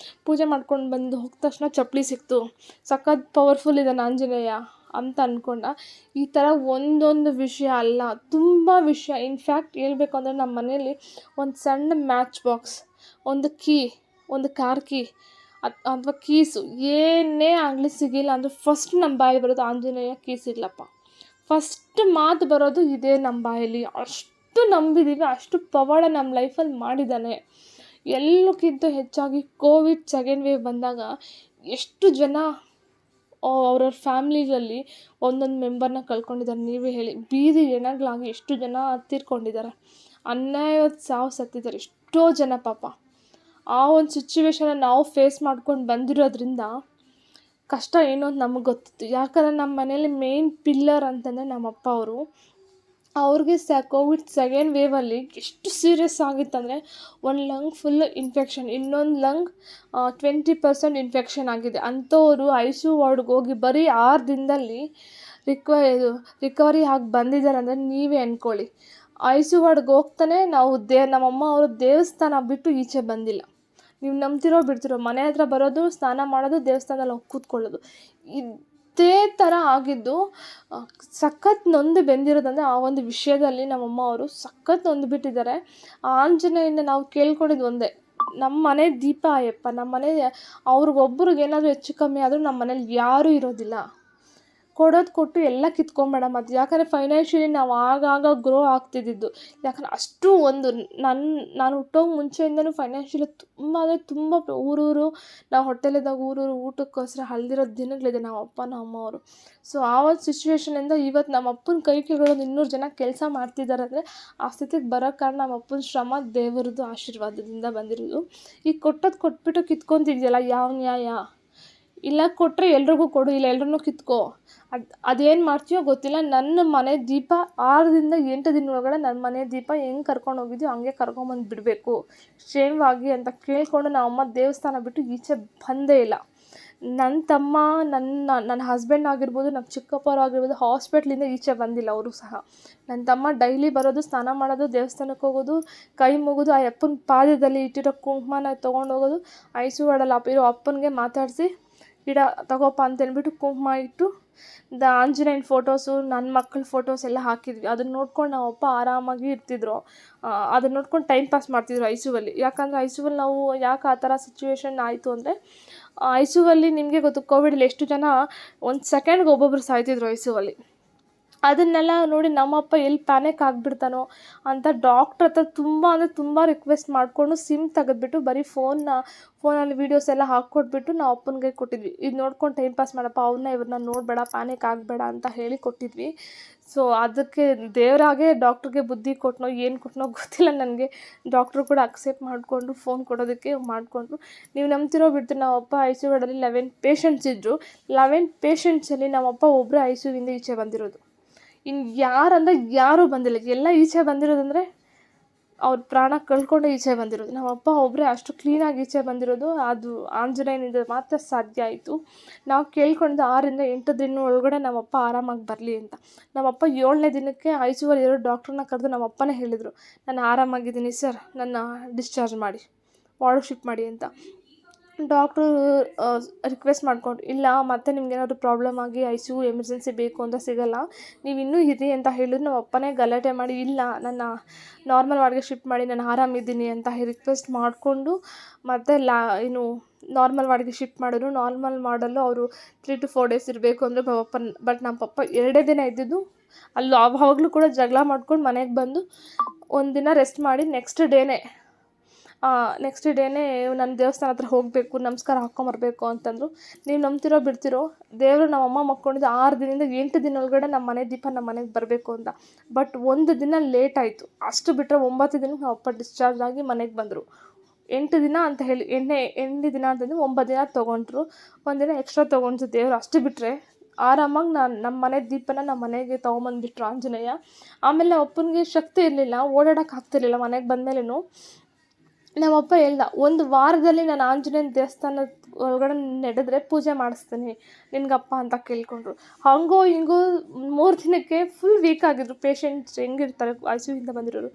ಪೂಜೆ ಮಾಡ್ಕೊಂಡು ಬಂದು ಹೋದ ತಕ್ಷಣ ಚಪ್ಪಲಿ ಸಿಕ್ತು, ಸಖತ್ ಪವರ್ಫುಲ್ ಇದೆ ಆಂಜನೇಯ ಅಂತ ಅಂದ್ಕೊಂಡ. ಈ ಥರ ಒಂದೊಂದು ವಿಷಯ ಅಲ್ಲ, ತುಂಬ ವಿಷಯ. ಇನ್ಫ್ಯಾಕ್ಟ್ ಹೇಳ್ಬೇಕು ಅಂದರೆ ನಮ್ಮ ಮನೇಲಿ ಒಂದು ಸಣ್ಣ ಮ್ಯಾಚ್ ಬಾಕ್ಸ್, ಒಂದು ಒಂದು ಕಾರ್ ಕೀ ಅಥವಾ ಕೀಸು ಏನೇ ಆಗಲಿ ಸಿಗಿಲ್ಲ ಅಂದರೆ ಫಸ್ಟ್ ನಮ್ಮ ಬಾಯಲ್ಲಿ ಬರೋದು ಆಂಜನೇಯ ಕೀ ಸಿಗ್ಲಪ್ಪ, ಫಸ್ಟ್ ಮಾತು ಬರೋದು ಇದೇ ನಮ್ಮ ಬಾಯಲ್ಲಿ. ಅಷ್ಟು ನಂಬಿದ್ದೀವಿ, ಅಷ್ಟು ಪವಾಡ ನಮ್ಮ ಲೈಫಲ್ಲಿ ಮಾಡಿದ್ದಾನೆ. ಎಲ್ಲಕ್ಕಿಂತ ಹೆಚ್ಚಾಗಿ ಕೋವಿಡ್ 2nd ವೇವ್ ಬಂದಾಗ ಎಷ್ಟು ಜನ ಅವ್ರವ್ರ ಫ್ಯಾಮ್ಲಿಗಳಲ್ಲಿ ಒಂದೊಂದು ಮೆಂಬರ್ನ ಕಳ್ಕೊಂಡಿದ್ದಾರೆ. ನೀವೇ ಹೇಳಿ, ಬೀದಿ ಹೆಣಗಳಾಗಿ ಎಷ್ಟು ಜನ ತೀರ್ಕೊಂಡಿದ್ದಾರೆ, ಅನ್ಯಾಯದ ಸಾವು ಸತ್ತಿದ್ದಾರೆ ಎಷ್ಟೋ ಜನ ಪಾಪ. ಆ ಒಂದು ಸಿಚುವೇಶನ್ನ ನಾವು ಫೇಸ್ ಮಾಡ್ಕೊಂಡು ಬಂದಿರೋದ್ರಿಂದ ಕಷ್ಟ ಏನು ಅಂತ ನಮಗೆ ಗೊತ್ತಿತ್ತು. ಯಾಕಂದರೆ ನಮ್ಮ ಮನೇಲಿ ಮೇನ್ ಪಿಲ್ಲರ್ ಅಂತಂದರೆ ನಮ್ಮ ಅಪ್ಪ ಅವರು. ಅವ್ರಿಗೆ ಕೋವಿಡ್ 2nd ವೇವಲ್ಲಿ ಎಷ್ಟು ಸೀರಿಯಸ್ ಆಗಿತ್ತಂದರೆ ಒಂದು ಲಂಗ್ ಫುಲ್ ಇನ್ಫೆಕ್ಷನ್, ಇನ್ನೊಂದು ಲಂಗ್ 20% ಇನ್ಫೆಕ್ಷನ್ ಆಗಿದೆ. ಅಂಥವರು ICU ವಾರ್ಡ್ಗೆ ಹೋಗಿ ಬರೀ 6 ದಿನದಲ್ಲಿ ರಿಕವರಿ ಆಗಿ ಬಂದಿದ್ದಾರೆ ಅಂದರೆ ನೀವೇ ಅಂದ್ಕೊಳ್ಳಿ. ICU ವಾರ್ಡ್ಗೆ ಹೋಗ್ತಾನೆ ನಾವು ನಮ್ಮಮ್ಮ ಅವರು ದೇವಸ್ಥಾನ ಬಿಟ್ಟು ಈಚೆ ಬಂದಿಲ್ಲ. ನೀವು ನಂಬ್ತಿರೋ ಬಿಡ್ತಿರೋ, ಮನೆ ಹತ್ರ ಬರೋದು, ಸ್ನಾನ ಮಾಡೋದು, ದೇವಸ್ಥಾನದಲ್ಲಿ ಹೋಗಿ ಕೂತ್ಕೊಳ್ಳೋದು, ಇದೇ ಥರ ಆಗಿದ್ದು. ಸಖತ್ ನೊಂದು ಬೆಂದಿರೋದಂದರೆ ಆ ಒಂದು ವಿಷಯದಲ್ಲಿ ನಮ್ಮಮ್ಮ ಅವರು ಸಖತ್ ನೊಂದು ಬಿಟ್ಟಿದ್ದಾರೆ. ಆಂಜನೇಯನ ನಾವು ಕೇಳ್ಕೊಂಡಿದ್ದು ಒಂದೇ, ನಮ್ಮ ಮನೆ ದೀಪ ಅಯ್ಯಪ್ಪ, ನಮ್ಮ ಮನೆ ಅವ್ರಿಗೊಬ್ರಿಗೆ ಏನಾದರೂ ಹೆಚ್ಚು ಕಮ್ಮಿ ಆದರೂ ನಮ್ಮ ಮನೇಲಿ ಯಾರೂ ಇರೋದಿಲ್ಲ, ಕೊಡೋದು ಕೊಟ್ಟು ಎಲ್ಲ ಕಿತ್ಕೊಂಬೇಡ ಮತ್ತು. ಯಾಕಂದರೆ ಫೈನಾನ್ಷಿಯಲಿ ನಾವು ಆಗಾಗ ಗ್ರೋ ಆಗ್ತಿದ್ದಿದ್ದು. ಯಾಕಂದರೆ ಅಷ್ಟು ಒಂದು ನಾನು ಹುಟ್ಟೋಗಿ ಮುಂಚೆಯಿಂದನೂ ಫೈನಾನ್ಷಿಯಲಿ ತುಂಬ ಅಂದರೆ ತುಂಬ ಊರೂರು ನಾವು ಹೊಟ್ಟೆಲಿದ್ದಾಗ ಊರೂರು ಊಟಕ್ಕೋಸ್ಕರ ಅಲ್ದಿರೋ ದಿನಗಳಿದೆ ನಮ್ಮ ಅಪ್ಪ ನಮ್ಮ ಅಮ್ಮ ಅವರು. ಸೊ ಆ ಒಂದು ಸಿಚುವೇಷನಿಂದ ಇವತ್ತು ನಮ್ಮ ಅಪ್ಪನ ಕೈ ಕೆಳಗಡೆ 200 ಜನ ಕೆಲಸ ಮಾಡ್ತಿದ್ದಾರೆ ಅಂದರೆ ಆ ಸ್ಥಿತಿಗೆ ಬರೋ ಕಾರಣ ನಮ್ಮ ಅಪ್ಪನ ಶ್ರಮ, ದೇವರದ್ದು ಆಶೀರ್ವಾದದಿಂದ ಬಂದಿರೋದು. ಈಗ ಕೊಟ್ಟದ್ದು ಕೊಟ್ಬಿಟ್ಟು ಕಿತ್ಕೊತಿದ್ಯಲ್ಲ, ಯಾವ ನ್ಯಾಯ? ಇಲ್ಲ ಕೊಟ್ಟರೆ ಎಲ್ರಿಗೂ ಕೊಡು, ಇಲ್ಲ ಎಲ್ಲರನ್ನೂ ಕಿತ್ಕೋ. ಅದೇನು ಮಾಡ್ತೀಯೋ ಗೊತ್ತಿಲ್ಲ. ನನ್ನ ಮನೆ ದೀಪ 6 ದಿಂದ 8 ದಿನ ಒಳಗಡೆ ನನ್ನ ಮನೆ ದೀಪ ಹೆಂಗೆ ಕರ್ಕೊಂಡು ಹೋಗಿದ್ಯೋ ಹಂಗೆ ಕರ್ಕೊಂಬಂದು ಬಿಡಬೇಕು ಕ್ಷೇಮವಾಗಿ ಅಂತ ಕೇಳಿಕೊಂಡು ನಮ್ಮಮ್ಮ ದೇವಸ್ಥಾನ ಬಿಟ್ಟು ಈಚೆ ಬಂದೇ ಇಲ್ಲ. ನನ್ನ ತಮ್ಮ, ನನ್ನ ಹಸ್ಬೆಂಡ್ ಆಗಿರ್ಬೋದು, ನಮ್ಮ ಚಿಕ್ಕಪ್ಪರು ಆಗಿರ್ಬೋದು, ಹಾಸ್ಪಿಟ್ಲಿಂದ ಈಚೆ ಬಂದಿಲ್ಲ ಅವರು ಸಹ. ನನ್ನ ತಮ್ಮ ಡೈಲಿ ಬರೋದು, ಸ್ನಾನ ಮಾಡೋದು, ದೇವಸ್ಥಾನಕ್ಕೆ ಹೋಗೋದು, ಕೈ ಮುಗಿದು ಆ ಅಪ್ಪನ ಪಾದದಲ್ಲಿ ಇಟ್ಟಿರೋ ಕುಂಕುಮನ ತೊಗೊಂಡೋಗೋದು, ICU ವಾರ್ಡಲ್ಲಿ ಇರೋ ಅಪ್ಪನಿಗೆ ಮಾತಾಡಿಸಿ ಗಿಡ ತಗೋಪ್ಪ ಅಂತೇಳ್ಬಿಟ್ಟು ಕುಂಕುಮ ಇಟ್ಟು ಆಂಜನೇಯನ ಫೋಟೋಸು, ನನ್ನ ಮಕ್ಕಳ ಫೋಟೋಸ್ ಎಲ್ಲ ಹಾಕಿದ್ವಿ. ಅದನ್ನ ನೋಡ್ಕೊಂಡು ನಮ್ಮ ಅಪ್ಪ ಆರಾಮಾಗಿ ಇರ್ತಿದ್ರು. ಅದನ್ನ ನೋಡ್ಕೊಂಡು ಟೈಮ್ ಪಾಸ್ ಮಾಡ್ತಿದ್ರು ICUವಲ್ಲಿ. ಯಾಕಂದರೆ ICUವಲ್ಲಿ ನಾವು ಯಾಕೆ ಆ ಥರ ಸಿಚುವೇಶನ್ ಆಯಿತು ಅಂದರೆ, ICUವಲ್ಲಿ ನಿಮಗೆ ಗೊತ್ತು, ಕೋವಿಡಲ್ಲಿ ಎಷ್ಟು ಜನ 1 ಸೆಕೆಂಡ್ಗೆ ಒಬ್ಬೊಬ್ಬರು ಸಾಯ್ತಿದ್ರು ICUವಲ್ಲಿ. ಅದನ್ನೆಲ್ಲ ನೋಡಿ ನಮ್ಮಪ್ಪ ಎಲ್ಲಿ ಪ್ಯಾನಿಕ್ ಆಗಿಬಿಡ್ತಾನೋ ಅಂತ ಡಾಕ್ಟ್ರ್ ಹತ್ರ ತುಂಬ ಅಂದರೆ ತುಂಬ ರಿಕ್ವೆಸ್ಟ್ ಮಾಡಿಕೊಂಡು ಸಿಮ್ ತೆಗೆದ್ಬಿಟ್ಟು ಬರೀ ಫೋನಲ್ಲಿ ವೀಡಿಯೋಸ್ ಎಲ್ಲ ಹಾಕ್ಕೊಟ್ಬಿಟ್ಟು ನಾವು ಅಪ್ಪನಿಗೆ ಕೊಟ್ಟಿದ್ವಿ. ಇದು ನೋಡ್ಕೊಂಡು ಟೈಮ್ ಪಾಸ್ ಮಾಡಪ್ಪ, ಇವ್ರನ್ನ ನೋಡಬೇಡ, ಪ್ಯಾನಿಕ್ ಆಗಬೇಡ ಅಂತ ಹೇಳಿ ಕೊಟ್ಟಿದ್ವಿ. ಸೊ ಅದಕ್ಕೆ ದೇವರಾಗೆ ಡಾಕ್ಟ್ರಿಗೆ ಬುದ್ಧಿ ಕೊಟ್ಟನೋ ಏನು ಕೊಟ್ಟನೋ ಗೊತ್ತಿಲ್ಲ ನನಗೆ. ಡಾಕ್ಟ್ರು ಕೂಡ ಅಕ್ಸೆಪ್ಟ್ ಮಾಡಿಕೊಂಡು ಫೋನ್ ಕೊಡೋದಕ್ಕೆ ಮಾಡಿಕೊಂಡ್ರು. ನೀವು ನಂಬ್ತಿರೋ ಬಿಡ್ತೀರಿ, ನಮ್ಮಪ್ಪ ICU ವಾರ್ಡಲ್ಲಿ 11 ಪೇಷಂಟ್ಸ್ ಇದ್ದರು. 11 ಪೇಷಂಟ್ಸಲ್ಲಿ ನಮ್ಮಪ್ಪ ಒಬ್ಬರೇ ICUವಿಂದ ಈಚೆ ಬಂದಿರೋದು. ಇನ್ನು ಯಾರೂ ಬಂದಿಲ್ಲ. ಎಲ್ಲ ಈಚೆ ಬಂದಿರೋದಂದರೆ ಅವ್ರ ಪ್ರಾಣ ಕಳ್ಕೊಂಡೆ ಈಚೆ ಬಂದಿರೋದು. ನಮ್ಮಪ್ಪ ಒಬ್ಬರೇ ಅಷ್ಟು ಕ್ಲೀನಾಗಿ ಈಚೆ ಬಂದಿರೋದು. ಅದು ಆಂಜನೇಯನಿಂದ ಮಾತ್ರ ಸಾಧ್ಯ ಆಯಿತು. ನಾವು ಕೇಳ್ಕೊಂಡಿದ್ದು 6 ರಿಂದ 8 ದಿನ ಒಳಗಡೆ ನಮ್ಮಪ್ಪ ಆರಾಮಾಗಿ ಬರಲಿ ಅಂತ. ನಮ್ಮಪ್ಪ 7ನೇ ದಿನಕ್ಕೆ ICUವಲ್ಲಿ ಇರೋ ಡಾಕ್ಟ್ರನ್ನ ಕರೆದು ನಮ್ಮಪ್ಪನೇ ಹೇಳಿದರು, ನಾನು ಆರಾಮಾಗಿದ್ದೀನಿ ಸರ್, ನನ್ನ ಡಿಸ್ಚಾರ್ಜ್ ಮಾಡಿ. ವಾರ್ಡ್ ಶಿಫ್ಟ್ ಮಾಡಿ ಅಂತ. ಡಾಕ್ಟ್ರು ರಿಕ್ವೆಸ್ಟ್ ಮಾಡ್ಕೊಂಡು, ಇಲ್ಲ ಮತ್ತೆ ನಿಮ್ಗೇನಾದ್ರು ಪ್ರಾಬ್ಲಮ್ ಆಗಿ ICU ಎಮರ್ಜೆನ್ಸಿ ಬೇಕು ಅಂತ ಸಿಗೋಲ್ಲ, ನೀವು ಇನ್ನೂ ಇರಿ ಅಂತ ಹೇಳಿದ್ರು ನಮ್ಮ ಅಪ್ಪನೇ ಗಲಾಟೆ ಮಾಡಿ, ಇಲ್ಲ ನನ್ನ ನಾರ್ಮಲ್ ವಾರ್ಡ್ಗೆ ಶಿಫ್ಟ್ ಮಾಡಿ, ನಾನು ಆರಾಮಿದ್ದೀನಿ ಅಂತ ರಿಕ್ವೆಸ್ಟ್ ಮಾಡಿಕೊಂಡು ಮತ್ತೆ ನಾರ್ಮಲ್ ವಾರ್ಡ್ಗೆ ಶಿಫ್ಟ್ ಮಾಡಿದ್ರು. ನಾರ್ಮಲ್ ಮಾಡಲು ಅವರು 3 to 4 days ಇರಬೇಕು ಅಂದರೆ ಬಟ್ ನಮ್ಮ ಪಪ್ಪ 2 ದಿನ ಇದ್ದಿದ್ದು. ಆವಾಗಲೂ ಕೂಡ ಜಗಳ ಮಾಡ್ಕೊಂಡು ಮನೆಗೆ ಬಂದು 1 ದಿನ ರೆಸ್ಟ್ ಮಾಡಿ ನೆಕ್ಸ್ಟ್ ಡೇನೇ ನಾನು ದೇವಸ್ಥಾನ ಹತ್ರ ಹೋಗಬೇಕು, ನಮಸ್ಕಾರ ಹಾಕ್ಕೊಂಬರ್ಬೇಕು ಅಂತಂದರು. ನೀವು ನಂಬ್ತಿರೋ ಬಿಡ್ತಿರೋ, ದೇವರು ನಮ್ಮಮ್ಮ ಮಕ್ಕೊಂಡಿದ್ದು 6 ದಿನದಿಂದ 8 ದಿನ ಒಳಗಡೆ ನಮ್ಮ ಮನೆ ದೀಪ ನಮ್ಮ ಮನೆಗೆ ಬರಬೇಕು ಅಂತ. ಬಟ್ 1 ದಿನ ಲೇಟ್ ಆಯಿತು. ಅಷ್ಟು ಬಿಟ್ಟರೆ 9 ದಿನಕ್ಕೆ ನಮ್ಮ ಅಪ್ಪ ಡಿಸ್ಚಾರ್ಜ್ ಆಗಿ ಮನೆಗೆ ಬಂದರು. 8 ದಿನ ಅಂತ ಹೇಳಿ 8 ದಿನ ಅಂತಂದು 9 ದಿನ ತೊಗೊಂಡ್ರು. 1 ದಿನ ಎಕ್ಸ್ಟ್ರಾ ತೊಗೊಂಡ್ರು ದೇವರು. ಅಷ್ಟು ಬಿಟ್ಟರೆ ಆರಾಮಾಗಿ ನಮ್ಮ ಮನೆ ದೀಪನ ನಮ್ಮ ಮನೆಗೆ ತೊಗೊಂಬಂದ್ಬಿಟ್ರು ಆಂಜನೇಯ. ಆಮೇಲೆ ಅಪ್ಪನಿಗೆ ಶಕ್ತಿ ಇರಲಿಲ್ಲ, ಓಡಾಡೋಕೆ ಆಗ್ತಿರ್ಲಿಲ್ಲ. ಮನೆಗೆ ಬಂದಮೇಲೂ ನಮ್ಮಪ್ಪ ಹೇಳ್ದ, 1 ವಾರದಲ್ಲಿ ನಾನು ಆಂಜನೇಯನ ದೇವಸ್ಥಾನದ ಒಳಗಡೆ ನಡೆದ್ರೆ ಪೂಜೆ ಮಾಡಿಸ್ತೀನಿ ನಿನಗಪ್ಪ ಅಂತ ಕೇಳ್ಕೊಂಡ್ರು. ಹಂಗೋ ಹಿಂಗೋ 3 ದಿನಕ್ಕೆ ಫುಲ್ ವೀಕ್ ಆಗಿದ್ರು. ಪೇಷಂಟ್ಸ್ ಹೆಂಗಿರ್ತಾರೆ ICUಯಿಂದ ಬಂದಿರೋರು,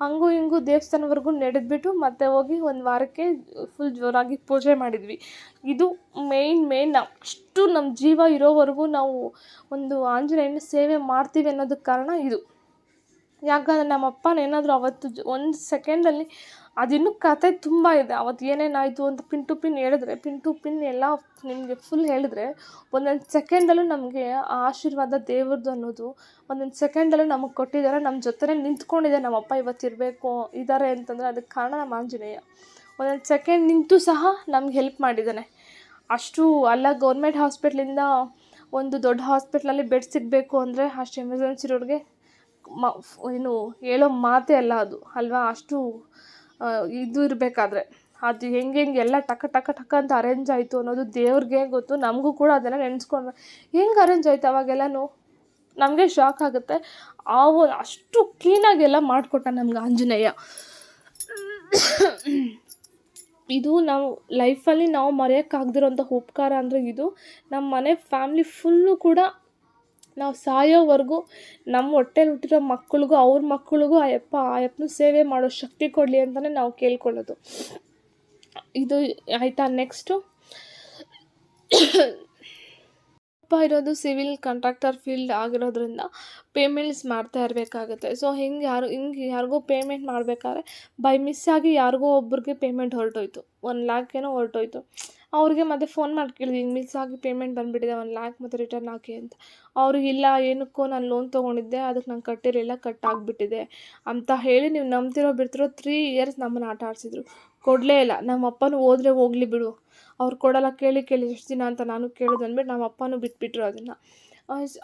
ಹಂಗೂ ಹಿಂಗೂ ದೇವಸ್ಥಾನವರೆಗೂ ನಡೆದ್ಬಿಟ್ಟು ಮತ್ತೆ ಹೋಗಿ 1 ವಾರಕ್ಕೆ ಫುಲ್ ಜೋರಾಗಿ ಪೂಜೆ ಮಾಡಿದ್ವಿ. ಇದು ಮೇಯ್ನ್ ಅಷ್ಟು ನಮ್ಮ ಜೀವ ಇರೋವರೆಗೂ ನಾವು ಒಂದು ಆಂಜನೇಯನ ಸೇವೆ ಮಾಡ್ತೀವಿ ಅನ್ನೋದಕ್ಕೆ ಕಾರಣ ಇದು. ಯಾಕಂದರೆ ನಮ್ಮಪ್ಪನ ಏನಾದರೂ ಅವತ್ತು 1 ಸೆಕೆಂಡಲ್ಲಿ ಅದಿನ್ನೂ ಕತೆ ತುಂಬ ಇದೆ. ಅವತ್ತು ಏನೇನಾಯಿತು ಅಂತ ಪಿನ್ ಟು ಪಿನ್ ಎಲ್ಲ ನಿಮಗೆ ಫುಲ್ ಹೇಳಿದ್ರೆ ಒಂದೊಂದು ಸೆಕೆಂಡಲ್ಲೂ ನಮಗೆ ಆ ಆಶೀರ್ವಾದ ದೇವ್ರದ್ದು ಅನ್ನೋದು ಒಂದೊಂದು ಸೆಕೆಂಡಲ್ಲೂ ನಮಗೆ ಕೊಟ್ಟಿದ್ದಾರೆ. ನಮ್ಮ ಜೊತೆನೇ ನಿಂತ್ಕೊಂಡಿದೆ ನಮ್ಮಪ್ಪ ಇವತ್ತು ಇದ್ದಾರೆ ಅಂತಂದರೆ ಅದಕ್ಕೆ ಕಾರಣ ನಮ್ಮ ಆಂಜನೇಯ. ಒಂದೊಂದು ಸೆಕೆಂಡ್ ನಿಂತು ಸಹ ನಮ್ಗೆ ಹೆಲ್ಪ್ ಮಾಡಿದ್ದಾನೆ. ಅಷ್ಟು ಅಲ್ಲ, ಗೌರ್ಮೆಂಟ್ ಹಾಸ್ಪಿಟ್ಲಿಂದ ಒಂದು ದೊಡ್ಡ ಹಾಸ್ಪಿಟ್ಲಲ್ಲಿ ಬೆಡ್ ಸಿಗಬೇಕು ಅಂದರೆ ಅಷ್ಟು ಎಮರ್ಜೆನ್ಸಿ ಇರೋರಿಗೆ ಹೇಳೋ ಮಾತೇ ಅಲ್ಲ ಅದು ಅಲ್ವಾ. ಅಷ್ಟು ಇದು ಇರಬೇಕಾದ್ರೆ ಅದು ಹೆಂಗೆ ಎಲ್ಲ ಟಕ ಅಂತ ಅರೇಂಜ್ ಆಯಿತು ಅನ್ನೋದು ದೇವ್ರಿಗೆ ಗೊತ್ತು. ನಮಗೂ ಕೂಡ ಅದೆಲ್ಲ ನೆನೆಸ್ಕೊಂಡ್ರೆ ಹೆಂಗೆ ಅರೇಂಜ್ ಆಯಿತು ಅವಾಗೆಲ್ಲನೂ ನಮಗೆ ಶಾಕ್ ಆಗುತ್ತೆ. ಅಷ್ಟು ಕ್ಲೀನಾಗೆಲ್ಲ ಮಾಡಿಕೊಟ್ಟ ನಮ್ಗೆ ಆಂಜನೇಯ. ಇದು ನಾವು ಲೈಫಲ್ಲಿ ನಾವು ಮರೆಯೋಕ್ಕಾಗದಿರೋಂಥ ಉಪಕಾರ ಅಂದರೆ ಇದು. ನಮ್ಮ ಮನೆ ಫ್ಯಾಮ್ಲಿ ಫುಲ್ಲು ಕೂಡ ನಾವು ಸಾಯೋವರೆಗೂ ನಮ್ಮ ಹೊಟ್ಟೆಲಿ ಹುಟ್ಟಿರೋ ಮಕ್ಕಳಿಗೂ ಅವ್ರ ಮಕ್ಕಳಿಗೂ ಅಯ್ಯಪ್ಪನ ಸೇವೆ ಮಾಡೋ ಶಕ್ತಿ ಕೊಡಲಿ ಅಂತಲೇ ನಾವು ಕೇಳ್ಕೊಳ್ಳೋದು. ಇದು ಆಯಿತಾ. ನೆಕ್ಸ್ಟು ಅಪ್ಪ ಇರೋದು ಸಿವಿಲ್ ಕಾಂಟ್ರಾಕ್ಟರ್ ಫೀಲ್ಡ್ ಆಗಿರೋದ್ರಿಂದ ಪೇಮೆಂಟ್ಸ್ ಮಾಡ್ತಾ ಇರಬೇಕಾಗುತ್ತೆ. ಸೊ ಹಿಂಗೆ ಯಾರಿಗೋ ಪೇಮೆಂಟ್ ಮಾಡಬೇಕಾದ್ರೆ ಬೈ ಮಿಸ್ಸಾಗಿ ಯಾರಿಗೋ ಒಬ್ರಿಗೆ ಪೇಮೆಂಟ್ ಹೊರಟೋಯ್ತು, 1 lakh ಏನೋ ಹೊರಟೋಯ್ತು. ಅವ್ರಿಗೆ ಮತ್ತೆ ಫೋನ್ ಮಾಡಿ ಕೇಳಿದ್ವಿ, ಹಿಂಗೆ ಮಿಸ್ಸಾಗಿ ಪೇಮೆಂಟ್ ಬಂದುಬಿಟ್ಟಿದೆ 1 lakh ಮತ್ತೆ ರಿಟರ್ನ್ ಹಾಕಿ ಅಂತ. ಅವ್ರಿಗೆ ಇಲ್ಲ, ಏನಕ್ಕೋ ನಾನು ಲೋನ್ ತೊಗೊಂಡಿದ್ದೆ, ಅದಕ್ಕೆ ನಂಗೆ ಕಟ್ಟಿರಲಿಲ್ಲ, ಕಟ್ ಆಗಿಬಿಟ್ಟಿದೆ ಅಂತ ಹೇಳಿ ನೀವು ನಂಬ್ತಿರೋ ಬಿಡ್ತಿರೋ 3 years ನಮ್ಮನ್ನು ಆಟ ಆಡಿಸಿದ್ರು. ಕೊಡಲೇ ಇಲ್ಲ. ನಮ್ಮ ಅಪ್ಪನೂ ಹೋದರೆ ಹೋಗಲಿ ಬಿಡು, ಅವ್ರು ಕೊಡೋಲ್ಲ, ಕೇಳಿ ಎಷ್ಟು ದಿನ ಅಂತ ನಾನು ಕೇಳಿದ್ದು ಅಂದ್ಬಿಟ್ಟು ನಮ್ಮ ಅಪ್ಪನೂ ಬಿಟ್ಬಿಟ್ರು ಅದನ್ನು.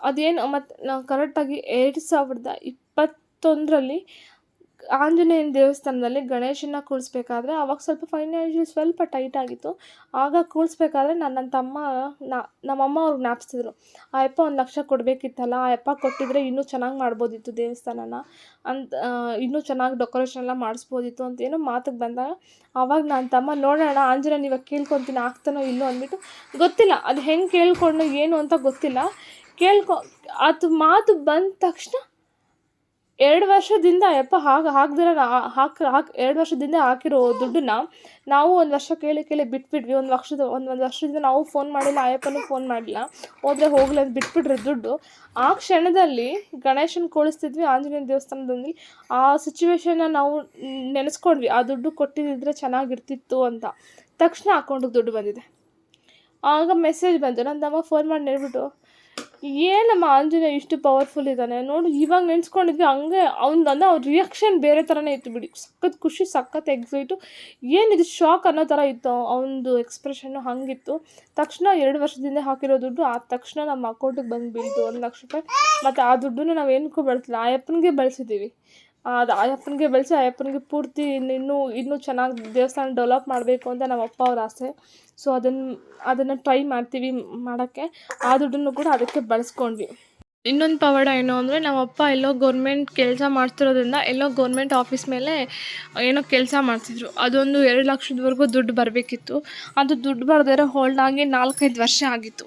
ಅದೇನು ಮತ್ತು ನಾವು ಕರೆಕ್ಟಾಗಿ 2021ರಲ್ಲಿ ಆಂಜನೇಯನ ದೇವಸ್ಥಾನದಲ್ಲಿ ಗಣೇಶನ ಕೂರಿಸ್ಬೇಕಾದ್ರೆ ಅವಾಗ ಸ್ವಲ್ಪ ಫೈನಾನ್ಷಿಯಲ್ ಸ್ವಲ್ಪ ಟೈಟ್ ಆಗಿತ್ತು. ಆಗ ಕೂರಿಸ್ಬೇಕಾದ್ರೆ ನನ್ನ ತಮ್ಮ ನಮ್ಮಮ್ಮ ಅವ್ರಿಗೆ ಜ್ಞಾಪಿಸ್ತಿದ್ರು, ಆ ಯಪ್ಪ 1 ಲಕ್ಷ ಕೊಡಬೇಕಿತ್ತಲ್ಲ, ಆ ಯಪ್ಪ ಕೊಟ್ಟಿದ್ರೆ ಇನ್ನೂ ಚೆನ್ನಾಗಿ ಮಾಡ್ಬೋದಿತ್ತು ದೇವಸ್ಥಾನನ ಅಂತ, ಇನ್ನೂ ಚೆನ್ನಾಗಿ ಡೆಕೋರೇಷನ್ ಎಲ್ಲ ಮಾಡಿಸ್ಬೋದಿತ್ತು ಅಂತ ಏನೋ ಮಾತಿಗೆ ಬಂದಾಗ ಆವಾಗ ನನ್ನ ತಮ್ಮ ನೋಡೋಣ ಆಂಜನೇಯನ ಇವಾಗ ಕೇಳ್ಕೊತೀನಿ ಆಗ್ತಾನೋ ಇಲ್ಲೋ ಅಂದ್ಬಿಟ್ಟು, ಗೊತ್ತಿಲ್ಲ ಅದು ಹೆಂಗೆ ಕೇಳ್ಕೊಂಡು ಏನು ಅಂತ ಗೊತ್ತಿಲ್ಲ, ಅದು ಮಾತು ಬಂದ ತಕ್ಷಣ 2 ವರ್ಷದಿಂದ ಯಪ್ಪ ಹಾಕ್ದಿರ 2 ವರ್ಷದಿಂದ ಹಾಕಿರೋ ದುಡ್ಡನ್ನ ನಾವು 1 ವರ್ಷ ಕೇಳಿ ಬಿಟ್ಬಿಟ್ವಿ. 1 ವರ್ಷದಿಂದ ನಾವು ಫೋನ್ ಮಾಡಿಲ್ಲ, ಅಯ್ಯಪ್ಪನೂ ಫೋನ್ ಮಾಡಿಲ್ಲ, ಹೋದರೆ ಹೋಗಲಿ ಅಂತ ಬಿಟ್ಬಿಟ್ರೆ ದುಡ್ಡು. ಆ ಕ್ಷಣದಲ್ಲಿ ಗಣೇಶನ ಕೂರಿಸ್ತಿದ್ವಿ ಆಂಜನೇಯನ ದೇವಸ್ಥಾನದಲ್ಲಿ. ಆ ಸಿಚುವೇಶನ್ನ ನಾವು ನೆನೆಸ್ಕೊಂಡ್ವಿ, ಆ ದುಡ್ಡು ಕೊಟ್ಟಿದ್ದರೆ ಚೆನ್ನಾಗಿರ್ತಿತ್ತು ಅಂತ. ತಕ್ಷಣ ಅಕೌಂಟಿಗೆ ದುಡ್ಡು ಬಂದಿದೆ. ಆಗ ಮೆಸೇಜ್ ಬಂತು, ನನ್ನ ತಮ್ಮ ಫೋನ್ ಮಾಡಿ ಹೇಳ್ಬಿಟ್ಟು, ಏನಮ್ಮ ಆಂಜನೇಯ ಇಷ್ಟು ಪವರ್ಫುಲ್ ಇದ್ದಾನೆ ನೋಡು, ಇವಾಗ ನೆನೆಸ್ಕೊಂಡಿದ್ವಿ ಹಂಗೆ ಅವ್ರ ರಿಯಾಕ್ಷನ್ ಬೇರೆ ಥರನೇ ಇತ್ತು ಬಿಡಿ. ಸಖತ್ ಖುಷಿ, ಸಖತ್ ಎಕ್ಸೈಟು, ಏನಿದು ಶಾಕ್ ಅನ್ನೋ ಥರ ಇತ್ತು ಅವನದು ಎಕ್ಸ್ಪ್ರೆಷನ್ನು, ಹಾಗಿತ್ತು. ತಕ್ಷಣ 2 ವರ್ಷದಿಂದ ಹಾಕಿರೋ ದುಡ್ಡು ಆ ತಕ್ಷಣ ನಮ್ಮ ಅಕೌಂಟಿಗೆ ಬಂದು ಬೀಳ್ತು 1 ಲಕ್ಷ ರೂಪಾಯಿ. ಮತ್ತು ಆ ದುಡ್ಡನ್ನು ನಾವು ಏನಕ್ಕೂ ಬಳಸಿಲ್ಲ, ಅಯ್ಯಪ್ಪನಿಗೆ ಬಳಸಿದ್ದೀವಿ. ಅದು ಅಯ್ಯಪ್ಪನಿಗೆ ಬೆಳೆಸಿ ಅಯ್ಯಪ್ಪನಿಗೆ ಪೂರ್ತಿ ಇನ್ನೂ ಚೆನ್ನಾಗಿ ದೇವಸ್ಥಾನ ಡೆವಲಪ್ ಮಾಡಬೇಕು ಅಂತ ನಮ್ಮ ಅಪ್ಪ ಅವ್ರ ಆಸೆ. ಸೊ ಅದನ್ನು ಟ್ರೈ ಮಾಡ್ತೀವಿ ಮಾಡೋಕ್ಕೆ. ಆ ದುಡ್ಡನ್ನು ಕೂಡ ಅದಕ್ಕೆ ಬಳಸ್ಕೊಂಡ್ವಿ. ಇನ್ನೊಂದು ಪವಾಡ ಏನು ಅಂದರೆ, ನಮ್ಮಪ್ಪ ಎಲ್ಲೋ ಗೌರ್ಮೆಂಟ್ ಕೆಲಸ ಮಾಡ್ತಿರೋದ್ರಿಂದ ಎಲ್ಲೋ ಗೌರ್ಮೆಂಟ್ ಆಫೀಸ್ ಮೇಲೆ ಏನೋ ಕೆಲಸ ಮಾಡ್ತಿದ್ರು. ಅದೊಂದು 2 ಲಕ್ಷದವರೆಗೂ ದುಡ್ಡು ಬರಬೇಕಿತ್ತು. ಅದು ದುಡ್ಡು ಬರ್ದೇ ಹೋಲ್ಡ್ ಆಗಿ 4-5 ವರ್ಷ ಆಗಿತ್ತು.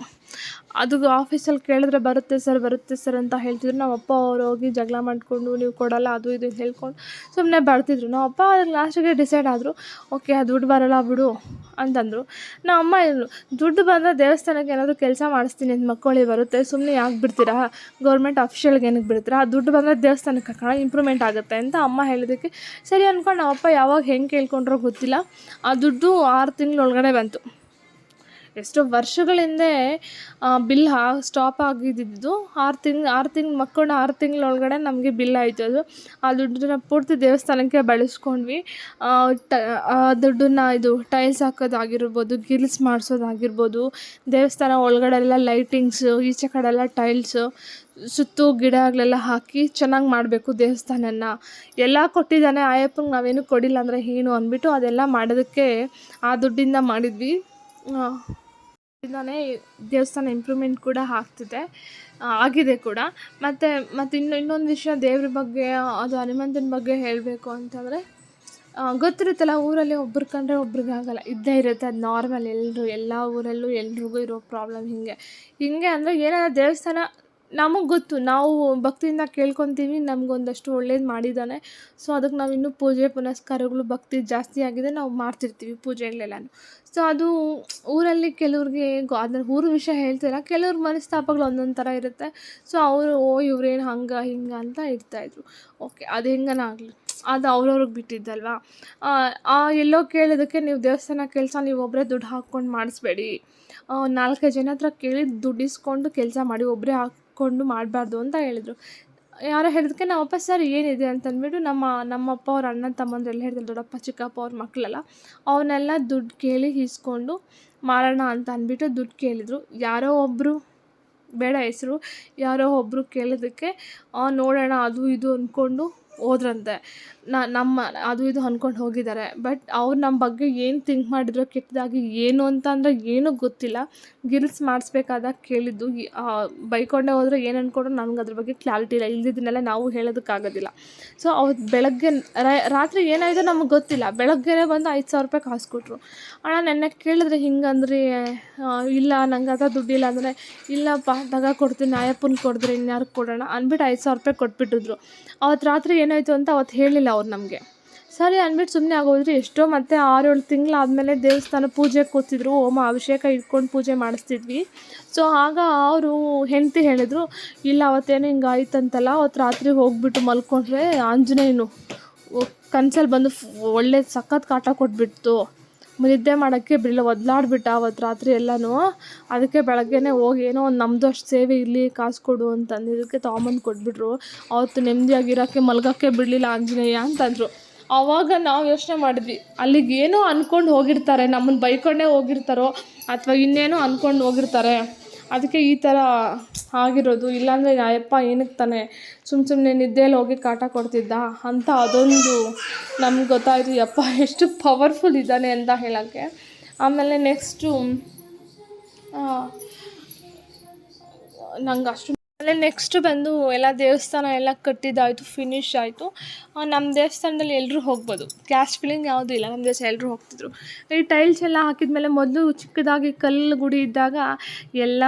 ಅದು ಆಫೀಸಲ್ಲಿ ಕೇಳಿದ್ರೆ ಬರುತ್ತೆ ಸರ್ ಅಂತ ಹೇಳ್ತಿದ್ರು. ನಮ್ಮ ಅಪ್ಪ ಅವ್ರು ಹೋಗಿ ಜಗಳ ಮಾಡಿಕೊಂಡು ನೀವು ಕೊಡಲ್ಲ ಅದು ಇದು ಹೇಳ್ಕೊಂಡು ಸುಮ್ಮನೆ ಬರ್ತಿದ್ರು. ನಮ್ಮ ಅಪ್ಪ ಲಾಸ್ಟಿಗೆ ಡಿಸೈಡ್ ಆದರು, ಓಕೆ ದುಡ್ಡು ಬರೋಲ್ಲ ಬಿಡು ಅಂತಂದರು. ನಮ್ಮ ಅಮ್ಮ ಹೇಳಿದ್ರು, ದುಡ್ಡು ಬಂದರೆ ದೇವಸ್ಥಾನಕ್ಕೆ ಏನಾದರೂ ಕೆಲಸ ಮಾಡಿಸ್ತೀನಿ ಅಂತ ಮಕ್ಕಳಿಗೆ ಬರುತ್ತೆ, ಸುಮ್ಮನೆ ಯಾಕೆ ಬಿಡ್ತೀರಾ, ಗೌರ್ಮೆಂಟ್ ಅಫಿಷಿಯಲ್ಗೆ ಏನಕ್ಕೆ ಬಿಡ್ತೀರಾ, ಆ ದುಡ್ಡು ಬಂದರೆ ದೇವಸ್ಥಾನಕ್ಕೆ ಹಾಕೋಣ ಇಂಪ್ರೂವ್ಮೆಂಟ್ ಆಗುತ್ತೆ ಅಂತ ಅಮ್ಮ ಹೇಳಿದ್ದಕ್ಕೆ ಸರಿ ಅಂದ್ಕೊಂಡು ನಮ್ಮ ಅಪ್ಪ ಯಾವಾಗ ಹೆಂಗೆ ಕೇಳ್ಕೊಂಡ್ರೋ ಗೊತ್ತಿಲ್ಲ, ಆ ದುಡ್ಡು 6 ತಿಂಗಳೊಳಗಡೆ ಬಂತು. ಎಷ್ಟೋ ವರ್ಷಗಳ ಹಿಂದೆ ಬಿಲ್ ಸ್ಟಾಪ್ ಆಗಿದ್ದು 6 ತಿಂಗಳು ಮಕ್ಕೊಂಡು 6 ತಿಂಗಳೊಳಗಡೆ ನಮಗೆ ಬಿಲ್ ಆಯಿತು. ಅದು ಆ ದುಡ್ಡನ್ನ ಪೂರ್ತಿ ದೇವಸ್ಥಾನಕ್ಕೆ ಬಳಸ್ಕೊಂಡ್ವಿ. ಆ ದುಡ್ಡನ್ನ ಇದು ಟೈಲ್ಸ್ ಹಾಕೋದಾಗಿರ್ಬೋದು, ಗಿಲ್ಸ್ ಮಾಡಿಸೋದಾಗಿರ್ಬೋದು, ದೇವಸ್ಥಾನ ಒಳಗಡೆ ಎಲ್ಲ ಲೈಟಿಂಗ್ಸು, ಈಚೆ ಕಡೆ ಎಲ್ಲ ಟೈಲ್ಸು, ಸುತ್ತು ಗಿಡಗಳೆಲ್ಲ ಹಾಕಿ ಚೆನ್ನಾಗಿ ಮಾಡಬೇಕು ದೇವಸ್ಥಾನನ ಎಲ್ಲ ಕೊಟ್ಟಿದ್ದಾನೆ ಅಯ್ಯಪ್ಪಂಗೆ, ನಾವೇನು ಕೊಡಿಲ್ಲ ಅಂದರೆ ಏನು ಅಂದ್ಬಿಟ್ಟು ಅದೆಲ್ಲ ಮಾಡೋದಕ್ಕೆ ಆ ದುಡ್ಡಿಂದ ಮಾಡಿದ್ವಿ. ಇಂದಾನೆ ದೇವಸ್ಥಾನ ಇಂಪ್ರೂವ್ಮೆಂಟ್ ಕೂಡ ಆಗಿದೆ ಕೂಡ. ಮತ್ತು ಇನ್ನೊಂದು ವಿಷಯ ದೇವ್ರ ಬಗ್ಗೆ, ಅದು ಹನುಮಂತನ ಬಗ್ಗೆ ಹೇಳಬೇಕು ಅಂತಂದರೆ, ಗೊತ್ತಿರುತ್ತಲ್ಲ ಊರಲ್ಲಿ ಒಬ್ರು ಕಂಡ್ರೆ ಒಬ್ರಿಗೆ ಆಗಲ್ಲ, ಇದ್ದೇ ಇರುತ್ತೆ, ಅದು ನಾರ್ಮಲ್. ಎಲ್ಲ ಊರಲ್ಲೂ ಎಲ್ರಿಗೂ ಇರೋ ಪ್ರಾಬ್ಲಮ್ ಹಿಂಗೆ ಅಂದರೆ ಏನಾದ್ರು ದೇವಸ್ಥಾನ ನಮಗೆ ಗೊತ್ತು, ನಾವು ಭಕ್ತಿಯಿಂದ ಕೇಳ್ಕೊತೀವಿ, ನಮಗೊಂದಷ್ಟು ಒಳ್ಳೇದು ಮಾಡಿದ್ದಾನೆ, ಸೊ ಅದಕ್ಕೆ ನಾವು ಇನ್ನೂ ಪೂಜೆ ಪುನಸ್ಕಾರಗಳು ಭಕ್ತಿ ಜಾಸ್ತಿ ಆಗಿದೆ, ನಾವು ಮಾಡ್ತಿರ್ತೀವಿ ಪೂಜೆಗಳೆಲ್ಲನೂ. ಸೊ ಅದು ಊರಲ್ಲಿ ಕೆಲವ್ರಿಗೆ ಅದನ್ನ ಊರ ವಿಷಯ ಹೇಳ್ತಿಲ್ಲ, ಕೆಲವ್ರ ಮನಸ್ತಾಪಗಳು ಒಂದೊಂದು ಥರ ಇರುತ್ತೆ. ಸೊ ಅವರು ಇವ್ರೇನು ಹಂಗೆ ಹಿಂಗೆ ಅಂತ ಇರ್ತಾಯಿದ್ರು. ಓಕೆ, ಅದು ಹೆಂಗನ ಆಗಲಿ, ಅದು ಅವ್ರವ್ರಿಗೆ ಬಿಟ್ಟಿದ್ದಲ್ವಾ. ಎಲ್ಲೋ ಕೇಳೋದಕ್ಕೆ ನೀವು ದೇವಸ್ಥಾನ ಕೆಲಸ ನೀವು ಒಬ್ಬರೇ ದುಡ್ಡು ಹಾಕ್ಕೊಂಡು ಮಾಡಿಸ್ಬೇಡಿ, 4-5 ಜನ ಹತ್ರ ಕೇಳಿ ದುಡ್ಡು ಇಸ್ಕೊಂಡು ಕೆಲಸ ಮಾಡಿ, ಒಬ್ಬರೇ ಹಾಕ್ಕೊಂಡು ಮಾಡಬಾರ್ದು ಅಂತ ಹೇಳಿದ್ರು. ಯಾರೋ ಹೇಳಿದಕ್ಕೆ ನಮ್ಮಪ್ಪ ಸರ್ ಏನಿದೆ ಅಂತಂದ್ಬಿಟ್ಟು ನಮ್ಮಪ್ಪ ಅವ್ರ ಅಣ್ಣ ತಮ್ಮಂದ್ರೆಲ್ಲ ಹೇಳ್ತಾರೆ, ದೊಡ್ಡಪ್ಪ ಚಿಕ್ಕಪ್ಪ ಅವ್ರ ಮಕ್ಕಳೆಲ್ಲ ಅವನ್ನೆಲ್ಲ ದುಡ್ಡು ಕೇಳಿ ಇಸ್ಕೊಂಡು ಮಾಡೋಣ ಅಂತ ಅಂದ್ಬಿಟ್ಟು ದುಡ್ಡು ಕೇಳಿದರು. ಯಾರೋ ಒಬ್ಬರು, ಬೇಡ ಹೆಸರು, ಯಾರೋ ಒಬ್ಬರು ಕೇಳಿದ್ದಕ್ಕೆ ನೋಡೋಣ ಅದು ಇದು ಅಂದ್ಕೊಂಡು ಹೋದ್ರಂತೆ. ನಮ್ಮ ಅದು ಇದು ಅಂದ್ಕೊಂಡು ಹೋಗಿದ್ದಾರೆ. ಬಟ್ ಅವ್ರು ನಮ್ಮ ಬಗ್ಗೆ ಏನು ಥಿಂಕ್ ಮಾಡಿದ್ರು ಕೆಟ್ಟದಾಗಿ ಏನು ಅಂತ ಅಂದರೆ ಏನೂ ಗೊತ್ತಿಲ್ಲ. ಗಿಲ್ಸ್ ಮಾಡಿಸ್ಬೇಕಾದಾಗ ಕೇಳಿದ್ದು, ಬೈಕೊಂಡೇ ಹೋದರೆ ಏನು ಅಂದ್ಕೊಂಡ್ರು ನನಗೆ ಅದ್ರ ಬಗ್ಗೆ ಕ್ಲಾರಿಟಿ ಇಲ್ಲ, ಇಲ್ದಿದ್ದನ್ನೆಲ್ಲ ನಾವು ಹೇಳೋದಕ್ಕಾಗೋದಿಲ್ಲ. ಸೊ ಅವತ್ತು ಬೆಳಗ್ಗೆ ರಾತ್ರಿ ಏನಾಯಿತು ನಮಗೆ ಗೊತ್ತಿಲ್ಲ, ಬೆಳಗ್ಗೆನೇ ಬಂದು 5,000 ರೂಪಾಯಿ ಕಾಸು ಕೊಟ್ಟರು. ಅಣ್ಣ ನೆನ್ನೆ ಕೇಳಿದ್ರೆ ಹಿಂಗಂದ್ರಿ, ಇಲ್ಲ ನಂಗೆ ಅದ ದುಡ್ಡಿಲ್ಲ ಅಂದರೆ, ಇಲ್ಲಪ್ಪ ಕೊಡ್ತೀನಿ, ಅಯ್ಯಪ್ಪನ ಕೊಡಿದ್ರೆ ಇನ್ಯಾರು ಕೊಡೋಣ ಅಂದ್ಬಿಟ್ಟು 5,000 ರೂಪಾಯಿ ಕೊಟ್ಬಿಟ್ಟಿದ್ರು. ಅವತ್ತು ರಾತ್ರಿ ಏನಾಯಿತು ಅಂತ ಅವತ್ತು ಹೇಳಿಲ್ಲ ಅವ್ರು ನಮಗೆ. ಸರಿ ಅಂದ್ಬಿಟ್ಟು ಸುಮ್ಮನೆ ಆಗೋದ್ರೆ. ಎಷ್ಟೋ ಮತ್ತೆ 6-7 ತಿಂಗಳಾದಮೇಲೆ ದೇವಸ್ಥಾನ ಪೂಜೆಗೆ ಕೂತಿದ್ರು, ಹೋಮ ಅಭಿಷೇಕ ಇಟ್ಕೊಂಡು ಪೂಜೆ ಮಾಡಿಸ್ತಿದ್ವಿ. ಸೊ ಆಗ ಅವರು ಹೆಂಡತಿ ಹೇಳಿದ್ರು, ಇಲ್ಲ ಅವತ್ತೇನು ಹಿಂಗೆ ಆಯ್ತಂತಲ್ಲ, ಅವತ್ತು ರಾತ್ರಿ ಹೋಗ್ಬಿಟ್ಟು ಮಲ್ಕೊಂಡ್ರೆ ಆಂಜನೇಯನು ಕನ್ಸಲ್ಲಿ ಬಂದು ಒಳ್ಳೆ ಸಖತ್ ಕಾಟ ಕೊಟ್ಬಿಡ್ತು, ನಿದ್ದೆ ಮಾಡೋಕ್ಕೆ ಬಿಡಲ್ಲ, ಒದ್ಲಾಡ್ಬಿಟ್ಟ ಅವತ್ತು ರಾತ್ರಿ ಎಲ್ಲನೂ. ಅದಕ್ಕೆ ಬೆಳಗ್ಗೆನೇ ಹೋಗಿ ಏನೋ ಒಂದು ನಮ್ಮದು ಅಷ್ಟು ಸೇವೆ ಇಲ್ಲಿ ಕಾಸು ಕೊಡು ಅಂತಂದಿದ್ದಕ್ಕೆ ತೊಗೊಂಬಂದು ಕೊಟ್ಬಿಟ್ರು. ಅವತ್ತು ನೆಮ್ಮದಿಯಾಗಿರೋಕ್ಕೆ ಮಲ್ಗೋಕ್ಕೆ ಬಿಡಲಿಲ್ಲ ಆಂಜನೇಯ ಅಂತಂದರು. ಆವಾಗ ನಾವು ಯೋಚನೆ ಮಾಡಿದ್ವಿ, ಅಲ್ಲಿಗೆ ಏನೋ ಅಂದ್ಕೊಂಡು ಹೋಗಿರ್ತಾರೆ, ನಮ್ಮನ್ನು ಬೈಕೊಂಡೇ ಹೋಗಿರ್ತಾರೋ ಅಥವಾ ಇನ್ನೇನೋ ಅಂದ್ಕೊಂಡು ಹೋಗಿರ್ತಾರೆ, ಅದಕ್ಕೆ ಈ ಥರ ಆಗಿರೋದು. ಇಲ್ಲಾಂದರೆ ಅಯ್ಯಪ್ಪ ಏನಕ್ಕೆ ತಾನೆ ಸುಮ್ಮನೆ ನಿದ್ದೆಯಲ್ಲಿ ಹೋಗಿ ಕಾಟ ಕೊಡ್ತಿದ್ದ ಅಂತ ಅದೊಂದು ನಮ್ಗೆ ಗೊತ್ತಾಯಿತು, ಯಪ್ಪ ಎಷ್ಟು ಪವರ್ಫುಲ್ ಇದ್ದಾನೆ ಅಂತ ಹೇಳೋಕ್ಕೆ. ಆಮೇಲೆ ನೆಕ್ಸ್ಟು ನಂಗೆ ಅಷ್ಟು ನೆಕ್ಸ್ಟ್ ಬಂದು ಎಲ್ಲ ದೇವಸ್ಥಾನ ಎಲ್ಲ ಕಟ್ಟಿದ್ದಾಯಿತು, ಫಿನಿಶ್ ಆಯಿತು. ನಮ್ಮ ದೇವಸ್ಥಾನದಲ್ಲಿ ಎಲ್ಲರೂ ಹೋಗ್ಬೋದು, ಕ್ಯಾಸ್ಟ್ ಫೀಲಿಂಗ್ ಯಾವುದೂ ಇಲ್ಲ, ನಮ್ಮ ದೇವಸ್ಥಾನ ಎಲ್ಲರೂ ಹೋಗ್ತಿದ್ರು. ಈ ಟೈಲ್ಸ್ ಎಲ್ಲ ಹಾಕಿದ್ಮೇಲೆ ಮೊದಲು ಚಿಕ್ಕದಾಗಿ ಕಲ್ಲು ಗುಡಿ ಇದ್ದಾಗ ಎಲ್ಲ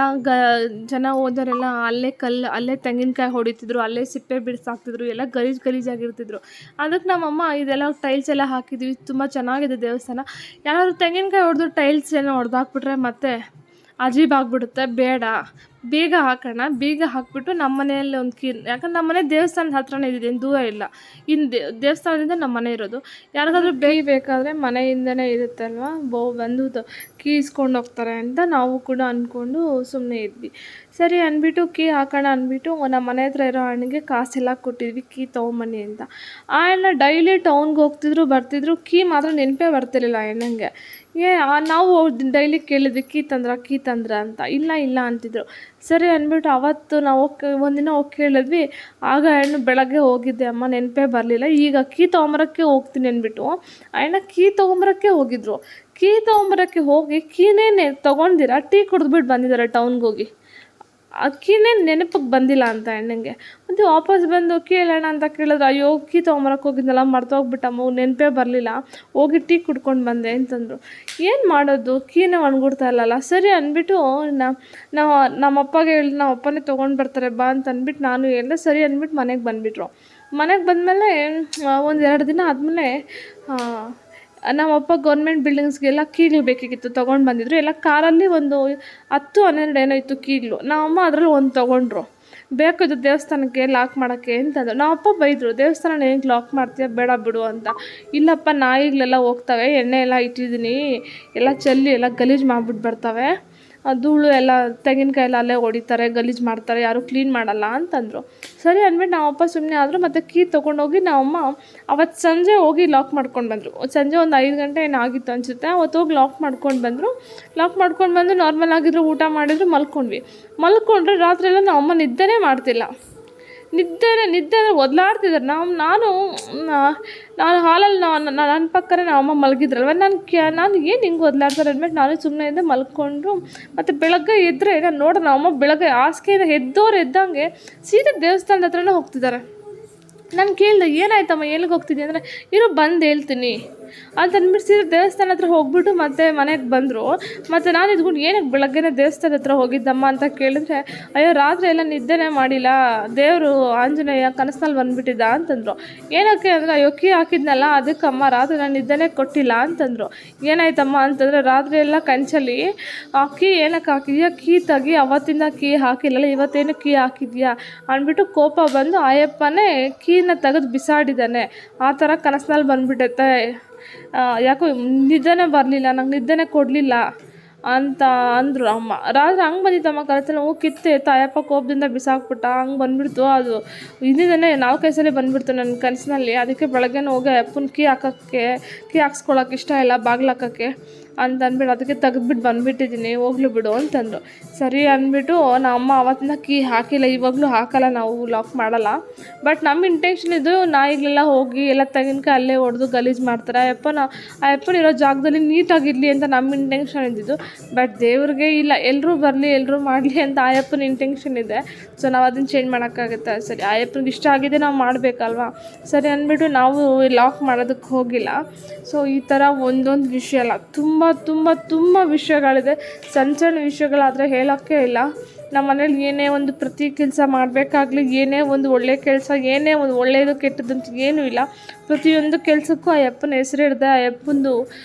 ಜನ ಹೋದವರೆಲ್ಲ ಅಲ್ಲೇ ತೆಂಗಿನಕಾಯಿ ಹೊಡಿತಿದ್ರು, ಅಲ್ಲೇ ಸಿಪ್ಪೆ ಬಿಡಿಸಾಕ್ತಿದ್ರು, ಎಲ್ಲ ಗಲೀಜಾಗಿರ್ತಿದ್ರು. ಅದಕ್ಕೆ ನಮ್ಮಮ್ಮ ಇದೆಲ್ಲ ಟೈಲ್ಸ್ ಎಲ್ಲ ಹಾಕಿದ್ವಿ, ತುಂಬ ಚೆನ್ನಾಗಿದೆ ದೇವಸ್ಥಾನ. ಯಾರಾದರೂ ತೆಂಗಿನಕಾಯಿ ಹೊಡೆದು ಟೈಲ್ಸ್ ಏನೋ ಹೊಡೆದಾಕ್ಬಿಟ್ರೆ ಮತ್ತೆ ಅಜೀಬಾಗ್ಬಿಡುತ್ತೆ, ಬೇಡ ಬೀಗ ಹಾಕೋಣ. ಬೀಗ ಹಾಕಿಬಿಟ್ಟು ನಮ್ಮ ಮನೆಯಲ್ಲಿ ಒಂದು ಯಾಕಂದ್ರೆ ನಮ್ಮ ಮನೆ ದೇವಸ್ಥಾನದ ಹತ್ರನೇ ಇದ್ದಿದೆ, ಏನು ದೂರ ಇಲ್ಲ. ಇನ್ನು ದೇವಸ್ಥಾನದಿಂದ ನಮ್ಮ ಮನೆ ಇರೋದು. ಯಾರಿಗಾದ್ರೂ ಬೇಕಾದರೆ ಮನೆಯಿಂದನೇ ಇರುತ್ತೆ ಅಲ್ವಾ, ಬಂದು ಕೀ ಇಸ್ಕೊಂಡು ಹೋಗ್ತಾರೆ ಅಂತ ನಾವು ಕೂಡ ಅಂದ್ಕೊಂಡು ಸುಮ್ಮನೆ ಇದ್ವಿ. ಸರಿ ಅಂದ್ಬಿಟ್ಟು ಕೀ ಹಾಕೋಣ ಅಂದ್ಬಿಟ್ಟು ನಮ್ಮ ಮನೆ ಹತ್ರ ಇರೋ ಅಣ್ಣನಿಗೆ ಕಾಸೆಲ್ಲ ಕೊಟ್ಟಿದ್ವಿ, ಕೀ ತೊಗೊಂಬನ್ನಿ ಅಂತ. ಆ ಅಣ್ಣ ಡೈಲಿ ಟೌನ್ಗೆ ಹೋಗ್ತಿದ್ರು ಬರ್ತಿದ್ರು, ಕೀ ಮಾತ್ರ ನೆನಪೇ ಬರ್ತಿರ್ಲಿಲ್ಲ ಆ ಅಣ್ಣಂಗೆ. ನಾವು ಡೈಲಿ ಕೇಳಿದ್ವಿ, ಕೀ ತಂದ್ರ ಅಂತ. ಇಲ್ಲ ಅಂತಿದ್ರು. ಸರಿ ಅಂದ್ಬಿಟ್ಟು ಅವತ್ತು ನಾವು ಒಂದಿನ ಹೋಗಿ ಕೇಳಿದ್ವಿ. ಆಗ ಹೆಣ್ಣು ಬೆಳಗ್ಗೆ ಹೋಗಿದ್ದೆ ಅಮ್ಮ, ನೆನಪೇ ಬರಲಿಲ್ಲ, ಈಗ ಕೀ ತೊಗೊಂಬರೋಕ್ಕೆ ಹೋಗ್ತೀನಿ ಅಂದ್ಬಿಟ್ಟು ಅಣ್ಣ ಕೀ ತೊಗೊಂಬರೋಕ್ಕೆ ಹೋಗಿದ್ರು. ಕೀ ತೊಗೊಂಬರೋಕ್ಕೆ ಹೋಗಿ ಕೀನೇ ತೊಗೊಂಡಿರ ಟೀ ಕುಡಿದ್ಬಿಟ್ಟು ಬಂದಿದ್ದಾರೆ ಟೌನ್ಗೆ ಹೋಗಿ. ಅಕ್ಕಿನೇ ನೆನಪಿಗೆ ಬಂದಿಲ್ಲ ಅಂತ ಅಣ್ಣಂಗೆ. ಮತ್ತು ವಾಪಸ್ ಬಂದು ಅಕ್ಕಿ ಹೇಳೋಣ ಅಂತ ಕೇಳಿದ್ರೆ, ಅಯ್ಯೋ ಅಕ್ಕಿ ತೊಗೊಂಬರಕ್ಕೆ ಹೋಗಿದ್ನಲ್ಲ ಮರ್ತೋಗ್ಬಿಟ್ಟಮ್ಮ, ನೆನಪೇ ಬರಲಿಲ್ಲ, ಹೋಗಿ ಟೀ ಕುಡ್ಕೊಂಡು ಬಂದೆ ಅಂತಂದರು. ಏನು ಮಾಡೋದು, ಕೀನೇ ಒಣಗುಡ್ತಾ ಇಲ್ಲಲ್ಲ. ಸರಿ ಅಂದ್ಬಿಟ್ಟು ನಮ್ಮ ಅಪ್ಪಗೆ ಹೇಳಿ, ನಮ್ಮ ಅಪ್ಪನೇ ತೊಗೊಂಡು ಬರ್ತಾರೆ ಬಾ ಅಂತ ಅಂದ್ಬಿಟ್ಟು ನಾನು ಹೇಳಿದೆ. ಸರಿ ಅಂದ್ಬಿಟ್ಟು ಮನೆಗೆ ಬಂದುಬಿಟ್ರು. ಮನೆಗೆ ಬಂದಮೇಲೆ ಒಂದು 2 ದಿನ ಆದಮೇಲೆ ನಮ್ಮಪ್ಪ ಗೌರ್ಮೆಂಟ್ ಬಿಲ್ಡಿಂಗ್ಸ್ಗೆಲ್ಲ ಕೀಗಳು ಬೇಕಾಗಿತ್ತು, ತೊಗೊಂಡು ಬಂದಿದ್ರು. ಎಲ್ಲ ಕಾರಲ್ಲಿ ಒಂದು 10-12 ಏನೋ ಇತ್ತು ಕೀಗಳು. ನಮ್ಮಮ್ಮ ಅದರಲ್ಲಿ ಒಂದು ತೊಗೊಂಡ್ರು. ಬೇಕಿದ್ದು ದೇವಸ್ಥಾನಕ್ಕೆ ಲಾಕ್ ಮಾಡೋಕ್ಕೆ ಅಂತಂದರು. ನಮ್ಮಪ್ಪ ಬೈದರು, ದೇವಸ್ಥಾನ ಏನಕ್ಕೆ ಲಾಕ್ ಮಾಡ್ತೀಯ, ಬೇಡ ಬಿಡು ಅಂತ. ಇಲ್ಲಪ್ಪ, ನಾಯಿಗಳೆಲ್ಲ ಹೋಗ್ತವೆ, ಎಣ್ಣೆ ಎಲ್ಲ ಇಟ್ಟಿದ್ದೀನಿ, ಎಲ್ಲ ಚೆಲ್ಲಿ ಎಲ್ಲ ಗಲೀಜು ಮಾಡಿಬಿಟ್ಟು ಬರ್ತವೆ, ಧೂಳು ಎಲ್ಲ ತೆಂಗಿನಕಾಯಿ ಎಲ್ಲ ಅಲ್ಲೇ ಹೊಡಿತಾರೆ, ಗಲೀಜು ಮಾಡ್ತಾರೆ, ಯಾರೂ ಕ್ಲೀನ್ ಮಾಡಲ್ಲ ಅಂತಂದರು. ಸರಿ ಅಂದ್ಬಿಟ್ಟು ನಮ್ಮಪ್ಪ ಸುಮ್ಮನೆ ಆದರು. ಮತ್ತು ಕೀ ತೊಗೊಂಡೋಗಿ ನಮ್ಮಮ್ಮ ಅವತ್ತು ಸಂಜೆ ಹೋಗಿ ಲಾಕ್ ಮಾಡ್ಕೊಂಡು ಬಂದರು. ಸಂಜೆ ಒಂದು 5 ಗಂಟೆ ಏನೋ ಆಗಿತ್ತು ಅನಿಸುತ್ತೆ. ಅವತ್ತು ಹೋಗಿ ಲಾಕ್ ಮಾಡ್ಕೊಂಡು ಬಂದರು. ಲಾಕ್ ಮಾಡ್ಕೊಂಡು ಬಂದು ನಾರ್ಮಲ್ ಆಗಿದ್ರು, ಊಟ ಮಾಡಿದ್ರು, ಮಲ್ಕೊಂಡ್ರೆ ರಾತ್ರಿ ಎಲ್ಲ ನಮ್ಮಮ್ಮ ನಿದ್ದೆನೇ ಮಾಡ್ತಿಲ್ಲ. ನಿದ್ದೆ ಅಂದರೆ ಒದ್ಲಾಡ್ತಿದ್ದಾರೆ. ನಾನು ಹಾಲಲ್ಲಿ ನನ್ನ ಪಕ್ಕನೇ ನಮ್ಮಮ್ಮ ಮಲಗಿದ್ರಲ್ವ, ನಾನು ಏನು ಹಿಂಗೆ ಒದ್ಲಾಡ್ತಾರೆ ಅಂದ್ಬಿಟ್ಟು ನಾನು ಸುಮ್ಮನೆ ಇದ್ದೆ, ಮಲ್ಕೊಂಡ್ರು. ಮತ್ತು ಬೆಳಗ್ಗೆ ಎದ್ದರೆ ನಾನು ನೋಡೋ ನಮ್ಮಮ್ಮ ಬೆಳಗ್ಗೆ ಹಾಸಿಗೆಯಿಂದ ಎದ್ದಂಗೆ ಸೀದಾ ದೇವಸ್ಥಾನದ ಹತ್ರನೇ ಹೋಗ್ತಿದ್ದಾರೆ. ನಾನು ಕೇಳಿದೆ, ಏನಾಯ್ತಮ್ಮ, ಎಲ್ಲಿಗೆ ಹೋಗ್ತಿದ್ದೆ ಅಂದರೆ, ಇರೋ ಬಂದು ಹೇಳ್ತೀನಿ ಅಂತ ಅಂದ್ಬಿಟ್ಟು ಸೀದಾ ದೇವಸ್ಥಾನ ಹತ್ರ ಹೋಗ್ಬಿಟ್ಟು ಮತ್ತೆ ಮನೆಗೆ ಬಂದರು. ಮತ್ತು ನಾನು ಇದ್ಕೊಂಡು ಏನಕ್ಕೆ ಬೆಳಗ್ಗೆನೇ ದೇವಸ್ಥಾನದ ಹತ್ರ ಹೋಗಿದ್ದಮ್ಮ ಅಂತ ಕೇಳಿದ್ರೆ, ಅಯ್ಯೋ ರಾತ್ರಿ ಎಲ್ಲ ನಿದ್ದೆನೇ ಮಾಡಿಲ್ಲ, ದೇವರು ಆಂಜನೇಯ ಕನಸಿನಲ್ಲಿ ಬಂದುಬಿಟ್ಟಿದ್ದ ಅಂತಂದರು. ಏನಕ್ಕೆ ಅಂದರೆ, ಅಯ್ಯೋ ಕೀ ಹಾಕಿದ್ನಲ್ಲ ಅದಕ್ಕಮ್ಮ, ರಾತ್ರಿ ನಾನು ನಿದ್ದೆನೇ ಕೊಟ್ಟಿಲ್ಲ ಅಂತಂದರು. ಏನಾಯ್ತಮ್ಮ ಅಂತಂದರೆ, ರಾತ್ರಿ ಎಲ್ಲ ಕಂಚಲ್ಲಿ ಕೀ ಏನಕ್ಕೆ ಹಾಕಿದ್ಯಾ, ಕೀ ತೆಗಿ, ಅವತ್ತಿಂದ ಕೀ ಹಾಕಿಲ್ಲಲ್ಲ, ಇವತ್ತೇನು ಕೀ ಹಾಕಿದ್ಯಾ ಅಂದ್ಬಿಟ್ಟು ಕೋಪ ಬಂದು ಆಯಪ್ಪನೇ ಕೀನ ತೆಗೆದು ಬಿಸಾಡಿದ್ದಾನೆ. ಆ ಥರ ಕನಸಿನಲ್ಲಿ ಬಂದುಬಿಟ್ಟೈತೆ, ಯಾಕೋ ನಿದ್ದೆನೇ ಬರಲಿಲ್ಲ, ನಂಗೆ ನಿದ್ದೆನೇ ಕೊಡಲಿಲ್ಲ ಅಂತ ಅಂದರು ಅಮ್ಮ. ರಾತ್ರಿ ಹಂಗೆ ಬಂದಿತ್ತಮ್ಮ ಕನಸಲ್ಲಿ. ಕಿತ್ತೆ ತಾಯಪ್ಪ ಕೋಪದಿಂದ ಬಿಸಾಕ್ಬಿಟ್ಟ, ಹಂಗೆ ಬಂದುಬಿಡ್ತು. ಅದು ಹಿಂದಿನೇ 4-5 ಸಲ ಬಂದುಬಿಡ್ತು ನನ್ನ ಕನಸಿನಲ್ಲಿ. ಅದಕ್ಕೆ ಬೆಳಗ್ಗೆನೇ ಹೋಗಿ ಅಪ್ಪನ ಕೀ ಹಾಕ್ಸ್ಕೊಳಕ್ಕೆ ಇಷ್ಟ ಇಲ್ಲ, ಬಾಗಿಲು ಹಾಕೋಕ್ಕೆ ಅಂತ ಅಂದ್ಬಿಟ್ಟು ಅದಕ್ಕೆ ತೆಗೆದ್ಬಿಟ್ಟು ಬಂದುಬಿಟ್ಟಿದ್ದೀನಿ, ಹೋಗ್ಲಿ ಬಿಡು ಅಂತಂದರು. ಸರಿ ಅಂದ್ಬಿಟ್ಟು ನಮ್ಮ ಅವತ್ತಿಂದ ಕೀ ಹಾಕಿಲ್ಲ, ಇವಾಗಲೂ ಹಾಕಲ್ಲ, ನಾವು ಲಾಕ್ ಮಾಡಲ್ಲ. ಬಟ್ ನಮ್ಮ ಇಂಟೆನ್ಷನ್ ಇದು, ನಾಯಿಗಳೆಲ್ಲ ಹೋಗಿ ಎಲ್ಲ ತೆಂಗಿನಕಾಯಿ ಅಲ್ಲೇ ಹೊಡೆದು ಗಲೀಜು ಮಾಡ್ತಾರೆ, ಆ ಅಪ್ಪನಿರೋ ಜಾಗದಲ್ಲಿ ನೀಟಾಗಿರಲಿ ಅಂತ ನಮ್ಮ ಇಂಟೆನ್ಷನ್ ಇದ್ದಿದ್ದು. ಬಟ್ ದೇವ್ರಿಗೆ ಇಲ್ಲ, ಎಲ್ಲರೂ ಬರಲಿ, ಎಲ್ಲರೂ ಮಾಡಲಿ ಅಂತ ಆ ಅಪ್ಪನ ಇಂಟೆನ್ಷನ್ ಇದೆ. ಸೊ ನಾವು ಅದನ್ನು ಚೇಂಜ್ ಮಾಡೋಕ್ಕಾಗುತ್ತೆ. ಸರಿ, ಆ ಅಪ್ಪನಿಗೆ ಇಷ್ಟ ಆಗಿದೆ, ನಾವು ಮಾಡಬೇಕಲ್ವಾ. ಸರಿ ಅಂದ್ಬಿಟ್ಟು ನಾವು ಲಾಕ್ ಮಾಡೋದಕ್ಕೆ ಹೋಗಿಲ್ಲ. ಸೊ ಈ ಥರ ಒಂದೊಂದು ವಿಷಯ ಅಲ್ಲ, ತುಂಬ ವಿಷಯಗಳಿದೆ. ಸಣ್ಣ ವಿಷಯಗಳಾದರೆ ಹೇಳೋಕ್ಕೆ ಇಲ್ಲ. ನಮ್ಮ ಮನೇಲಿ ಏನೇ ಒಂದು ಪ್ರತಿ ಕೆಲಸ ಮಾಡಬೇಕಾಗ್ಲಿ, ಏನೇ ಒಂದು ಒಳ್ಳೆ ಕೆಲಸ, ಏನೇ ಒಂದು ಒಳ್ಳೆಯದು ಕೆಟ್ಟದಂತ ಏನೂ ಇಲ್ಲ. ಪ್ರತಿಯೊಂದು ಕೆಲಸಕ್ಕೂ ಆ ಅಪ್ಪನ ಹೆಸರು ಹಿಡ್ದೆ, ಆ ಅಪ್ಪಂದು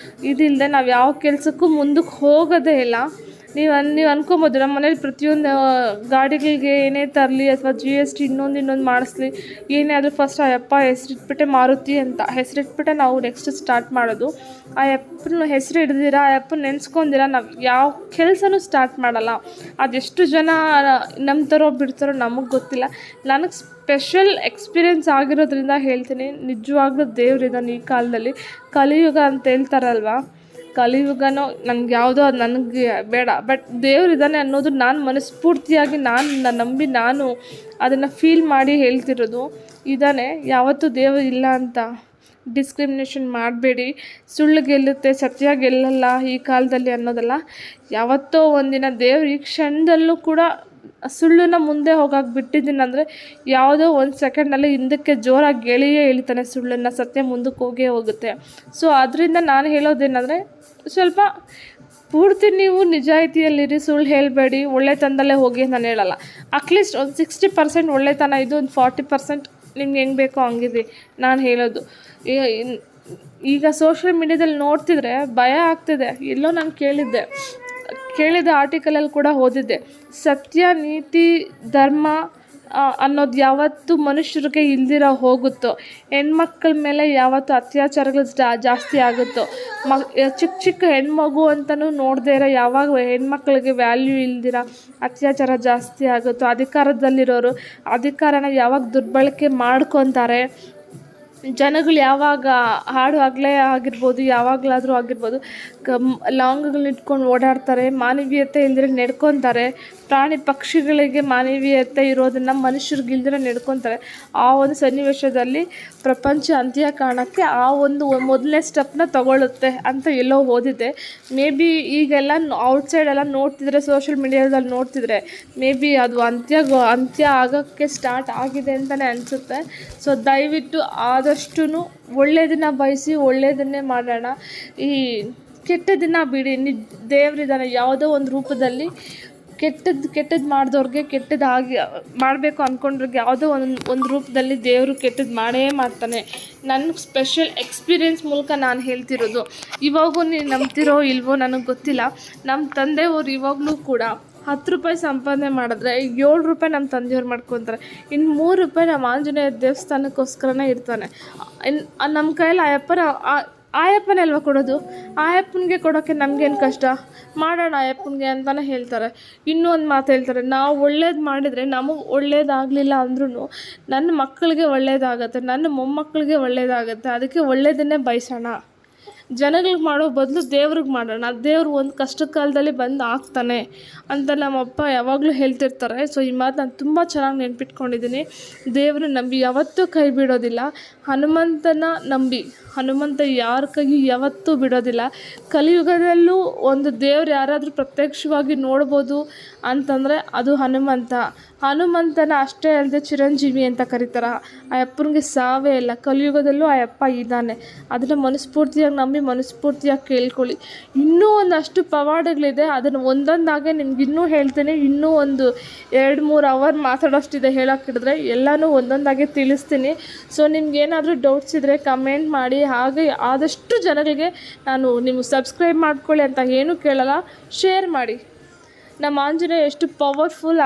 ಇದಿಲ್ಲದೆ ನಾವು ಯಾವ ಕೆಲಸಕ್ಕೂ ಮುಂದಕ್ಕೆ ಹೋಗೋದೇ ಇಲ್ಲ. ನೀವು ಅನ್ಕೊಬೋದು, ನಮ್ಮ ಮನೇಲಿ ಪ್ರತಿಯೊಂದು ಗಾಡಿಗಳಿಗೆ ಏನೇ ತರಲಿ ಅಥವಾ GST ಇನ್ನೊಂದು ಮಾಡಿಸ್ಲಿ, ಏನೇ ಆದರೂ ಫಸ್ಟ್ ಆ ಅಪ್ಪ ಹೆಸರಿಟ್ಬಿಟ್ಟೆ ಮಾರುತಿ ಅಂತ ಹೆಸರಿಟ್ಬಿಟ್ಟೆ ನಾವು ನೆಕ್ಸ್ಟ್ ಸ್ಟಾರ್ಟ್ ಮಾಡೋದು. ಆ ಅಪ್ಪನ ಹೆಸರು ಹಿಡ್ದಿರ, ಆ ಅಪ್ಪನ ನೆನೆಸ್ಕೊಂಡಿರ ನಾವು ಯಾವ ಕೆಲಸನೂ ಸ್ಟಾರ್ಟ್ ಮಾಡಲ್ಲ. ಅದೆಷ್ಟು ಜನ ನಂಬ್ತಾರೋ ಬಿಡ್ತಾರೋ ನಮಗೆ ಗೊತ್ತಿಲ್ಲ. ನನಗೆ ಸ್ಪೆಷಲ್ ಎಕ್ಸ್ಪೀರಿಯೆನ್ಸ್ ಆಗಿರೋದ್ರಿಂದ ಹೇಳ್ತೀನಿ, ನಿಜವಾಗ್ಲೂ ದೇವರಿದ್ದಾನೆ ಈ ಕಾಲದಲ್ಲಿ. ಕಲಿಯುಗ ಅಂತ ಹೇಳ್ತಾರಲ್ವ, ಕಲಿಯುಗನೋ ನನಗೆ ಯಾವುದೋ ಅದು ನನಗೆ ಬೇಡ, ಬಟ್ ದೇವರಿದ್ದಾನೆ ಅನ್ನೋದು ನಾನು ಮನಸ್ಫೂರ್ತಿಯಾಗಿ ನಾನು ನಂಬಿ ನಾನು ಅದನ್ನು ಫೀಲ್ ಮಾಡಿ ಹೇಳ್ತಿರೋದು. ಇದ್ದಾನೆ, ಯಾವತ್ತೂ ದೇವರು ಇಲ್ಲ ಅಂತ ಡಿಸ್ಕ್ರಿಮಿನೇಷನ್ ಮಾಡಬೇಡಿ. ಸುಳ್ಳು ಗೆಲ್ಲುತ್ತೆ, ಸತ್ಯ ಗೆಲ್ಲಲ್ಲ ಈ ಕಾಲದಲ್ಲಿ ಅನ್ನೋದಲ್ಲ. ಯಾವತ್ತೋ ಒಂದಿನ ದೇವರು ಈ ಕ್ಷಣದಲ್ಲೂ ಕೂಡ ಸುಳ್ಳನ್ನ ಮುಂದೆ ಹೋಗಕ್ಕೆ ಬಿಟ್ಟಿದ್ದೀನಿ ಅಂದರೆ ಯಾವುದೋ ಒಂದು ಸೆಕೆಂಡ್ನಲ್ಲಿ ಹಿಂದಕ್ಕೆ ಜೋರಾಗಿ ಎಳಿತಾನೆ ಸುಳ್ಳನ್ನು, ಸತ್ಯ ಮುಂದಕ್ಕೆ ಹೋಗೇ ಹೋಗುತ್ತೆ. ಸೊ ಅದರಿಂದ ನಾನು ಹೇಳೋದೇನೆಂದರೆ, ಸ್ವಲ್ಪ ಪೂರ್ತಿ ನೀವು ನಿಜಾಯಿತಿಯಲ್ಲಿರಿ, ಸುಳ್ಳು ಹೇಳಬೇಡಿ, ಒಳ್ಳೆತನದಲ್ಲೇ ಹೋಗಿ ನಾನು ಹೇಳಲ್ಲ. ಅಟ್ಲೀಸ್ಟ್ ಒಂದು 60% ಒಳ್ಳೆತನ ಇದು, ಒಂದು 40% ನಿಮ್ಗೆ ಹೆಂಗೆ ಬೇಕೋ ಹಂಗಿರಿ ನಾನು ಹೇಳೋದು. ಈಗ ಸೋಷಿಯಲ್ ಮೀಡ್ಯಾದಲ್ಲಿ ನೋಡ್ತಿದ್ರೆ ಭಯ ಆಗ್ತಿದೆ. ಎಲ್ಲೋ ನಾನು ಕೇಳಿದ ಆರ್ಟಿಕಲಲ್ಲಿ ಕೂಡ ಓದಿದ್ದೆ, ಸತ್ಯ, ನೀತಿ, ಧರ್ಮ ಅನ್ನೋದು ಯಾವತ್ತು ಮನುಷ್ಯರಿಗೆ ಇಲ್ದಿರೋ ಹೋಗುತ್ತೋ, ಹೆಣ್ಮಕ್ಳ ಮೇಲೆ ಯಾವತ್ತು ಅತ್ಯಾಚಾರಗಳು ಜಾಸ್ತಿ ಆಗುತ್ತೋ, ಚಿಕ್ಕ ಹೆಣ್ಮಗು ಅಂತಲೂ ನೋಡದೇ ಇರೋ ಯಾವಾಗ ಹೆಣ್ಮಕ್ಳಿಗೆ ವ್ಯಾಲ್ಯೂ ಇಲ್ದಿರ ಅತ್ಯಾಚಾರ ಜಾಸ್ತಿ ಆಗುತ್ತೋ, ಅಧಿಕಾರದಲ್ಲಿರೋರು ಅಧಿಕಾರನ ಯಾವಾಗ ದುರ್ಬಳಕೆ ಮಾಡ್ಕೊತಾರೆ, ಜನಗಳು ಯಾವಾಗ ಹಾಡು ಹಗಲೇ ಆಗಿರ್ಬೋದು, ಯಾವಾಗಲಾದರೂ ಆಗಿರ್ಬೋದು, ಲಾಂಗ್ಗಳನ್ನ ಇಟ್ಕೊಂಡು ಓಡಾಡ್ತಾರೆ, ಮಾನವೀಯತೆ ಇಲ್ದಿರ ನಡ್ಕೊತಾರೆ. ಪ್ರಾಣಿ ಪಕ್ಷಿಗಳಿಗೆ ಮಾನವೀಯತೆ ಇರೋದನ್ನು ಮನುಷ್ಯರಿಗಿಲ್ದಿರ ನಡ್ಕೊತಾರೆ. ಆ ಒಂದು ಸನ್ನಿವೇಶದಲ್ಲಿ ಪ್ರಪಂಚ ಅಂತ್ಯ ಕಾಣೋಕ್ಕೆ ಆ ಒಂದು ಮೊದಲನೇ ಸ್ಟೆಪ್ನ ತಗೊಳ್ಳುತ್ತೆ ಅಂತ ಎಲ್ಲೋ ಓದಿದ್ದೆ. ಮೇ ಬಿ ಈಗೆಲ್ಲ ಔಟ್ಸೈಡೆಲ್ಲ ನೋಡ್ತಿದ್ರೆ, ಸೋಷಿಯಲ್ ಮೀಡಿಯಾದಲ್ಲಿ ನೋಡ್ತಿದ್ರೆ ಮೇ ಬಿ ಅದು ಅಂತ್ಯ ಆಗೋಕ್ಕೆ ಸ್ಟಾರ್ಟ್ ಆಗಿದೆ ಅಂತಲೇ ಅನಿಸುತ್ತೆ. ಸೊ ದಯವಿಟ್ಟು ಆದಷ್ಟು ಒಳ್ಳೆಯದನ್ನು ಬಯಸಿ ಒಳ್ಳೆಯದನ್ನೇ ಮಾಡೋಣ. ಈ ಕೆಟ್ಟದನ್ನು ಬಿಡಿ. ದೇವರಿದ್ದಾನೆ ಯಾವುದೋ ಒಂದು ರೂಪದಲ್ಲಿ. ಕೆಟ್ಟದ್ದು ಮಾಡಿದವ್ರಿಗೆ ಮಾಡಬೇಕು ಅಂದ್ಕೊಂಡ್ರಿಗೆ ಯಾವುದೋ ಒಂದು ರೂಪದಲ್ಲಿ ದೇವರು ಕೆಟ್ಟದ್ದು ಮಾಡೇ ಮಾಡ್ತಾನೆ. ನನ್ನ ಸ್ಪೆಷಲ್ ಎಕ್ಸ್ಪೀರಿಯೆನ್ಸ್ ಮೂಲಕ ನಾನು ಹೇಳ್ತಿರೋದು. ಇವಾಗೂ ನೀವು ನಂಬ್ತಿರೋ ಇಲ್ವೋ ನನಗೆ ಗೊತ್ತಿಲ್ಲ. ನಮ್ಮ ತಂದೆಯವರು ಇವಾಗಲೂ ಕೂಡ 10 ರೂಪಾಯಿ ಸಂಪಾದನೆ ಮಾಡಿದ್ರೆ 7 ರೂಪಾಯಿ ನಮ್ಮ ತಂದೆಯವ್ರು ಮಾಡ್ಕೊತಾರೆ. ಇನ್ನು 3 ರೂಪಾಯಿ ನಮ್ಮ ಆಂಜನೇಯ ದೇವಸ್ಥಾನಕ್ಕೋಸ್ಕರನೇ ಇರ್ತಾನೆ. ನಮ್ಮ ಕೈಯಲ್ಲಿ ಆಯಪ್ಪನೇ ಅಲ್ವ ಕೊಡೋದು. ಆಯಪ್ಪನಿಗೆ ಕೊಡೋಕ್ಕೆ ನಮಗೇನು ಕಷ್ಟ, ಮಾಡೋಣ ಆಯಪ್ಪನಿಗೆ ಅಂತಲೇ ಹೇಳ್ತಾರೆ. ಇನ್ನೂ ಒಂದು ಮಾತು ಹೇಳ್ತಾರೆ, ನಾವು ಒಳ್ಳೇದು ಮಾಡಿದರೆ ನಮಗೆ ಒಳ್ಳೇದಾಗಲಿಲ್ಲ ಅಂದ್ರೂ ನನ್ನ ಮಕ್ಕಳಿಗೆ ಒಳ್ಳೇದಾಗತ್ತೆ, ನನ್ನ ಮೊಮ್ಮಕ್ಕಳಿಗೆ ಒಳ್ಳೇದಾಗತ್ತೆ. ಅದಕ್ಕೆ ಒಳ್ಳೇದನ್ನೇ ಬಯಸೋಣ. ಜನಗಳಿಗೆ ಮಾಡೋ ಬದಲು ದೇವ್ರಿಗೆ ಮಾಡೋಣ. ದೇವ್ರು ಒಂದು ಕಷ್ಟದ ಕಾಲದಲ್ಲಿ ಬಂದು ಆಗ್ತಾನೆ ಅಂತ ನಮ್ಮಪ್ಪ ಯಾವಾಗಲೂ ಹೇಳ್ತಿರ್ತಾರೆ. ಸೊ ಈ ಮಾತು ನಾನು ತುಂಬ ಚೆನ್ನಾಗಿ ನೆನ್ಪಿಟ್ಕೊಂಡಿದ್ದೀನಿ. ದೇವ್ರನ್ನ ನಂಬಿ ಯಾವತ್ತೂ ಕೈ ಬಿಡೋದಿಲ್ಲ. ಹನುಮಂತನ ನಂಬಿ, ಹನುಮಂತ ಯಾರ ಕೈಗೂ ಯಾವತ್ತೂ ಬಿಡೋದಿಲ್ಲ. ಕಲಿಯುಗದಲ್ಲೂ ಒಂದು ದೇವ್ರು ಯಾರಾದರೂ ಪ್ರತ್ಯಕ್ಷವಾಗಿ ನೋಡ್ಬೋದು ಅಂತಂದರೆ ಅದು ಹನುಮಂತ. ಹನುಮಂತನ ಅಷ್ಟೇ ಅಲ್ಲದೆ ಚಿರಂಜೀವಿ ಅಂತ ಕರೀತಾರೆ. ಆ ಅಪ್ಪನಿಗೆ ಸಾವೇ ಇಲ್ಲ. ಕಲಿಯುಗದಲ್ಲೂ ಆ ಅಪ್ಪ ಇದ್ದಾನೆ. ಅದನ್ನು ಮನಸ್ಫೂರ್ತಿಯಾಗಿ ನಂಬಿ ಮನಸ್ಫೂರ್ತಿಯಾಗಿ ಕೇಳ್ಕೊಳ್ಳಿ. ಇನ್ನೂ ಒಂದಷ್ಟು ಪವಾಡಗಳಿದೆ. ಅದನ್ನು ಒಂದೊಂದಾಗೆ ನಿಮ್ಗೆ ಇನ್ನೂ ಹೇಳ್ತೀನಿ. ಇನ್ನೂ ಒಂದು 2-3 ಅವರ್ ಮಾತಾಡೋಷ್ಟಿದೆ. ಹೇಳೋಕ್ಕಿಡಿದ್ರೆ ಎಲ್ಲನೂ ಒಂದೊಂದಾಗೆ ತಿಳಿಸ್ತೀನಿ. ಸೊ ನಿಮ್ಗೇನಾದರೂ ಡೌಟ್ಸ್ ಇದ್ದರೆ ಕಮೆಂಟ್ ಮಾಡಿ. ಹಾಗೆ ಆದಷ್ಟು ಜನಗಳಿಗೆ ನೀವು ಸಬ್ಸ್ಕ್ರೈಬ್ ಮಾಡ್ಕೊಳ್ಳಿ ಅಂತ ಏನೂ ಕೇಳಲ್ಲ, ಶೇರ್ ಮಾಡಿ. ನಮ್ಮ ಆಂಜನೇಯ ಎಷ್ಟು ಪವರ್ಫುಲ್.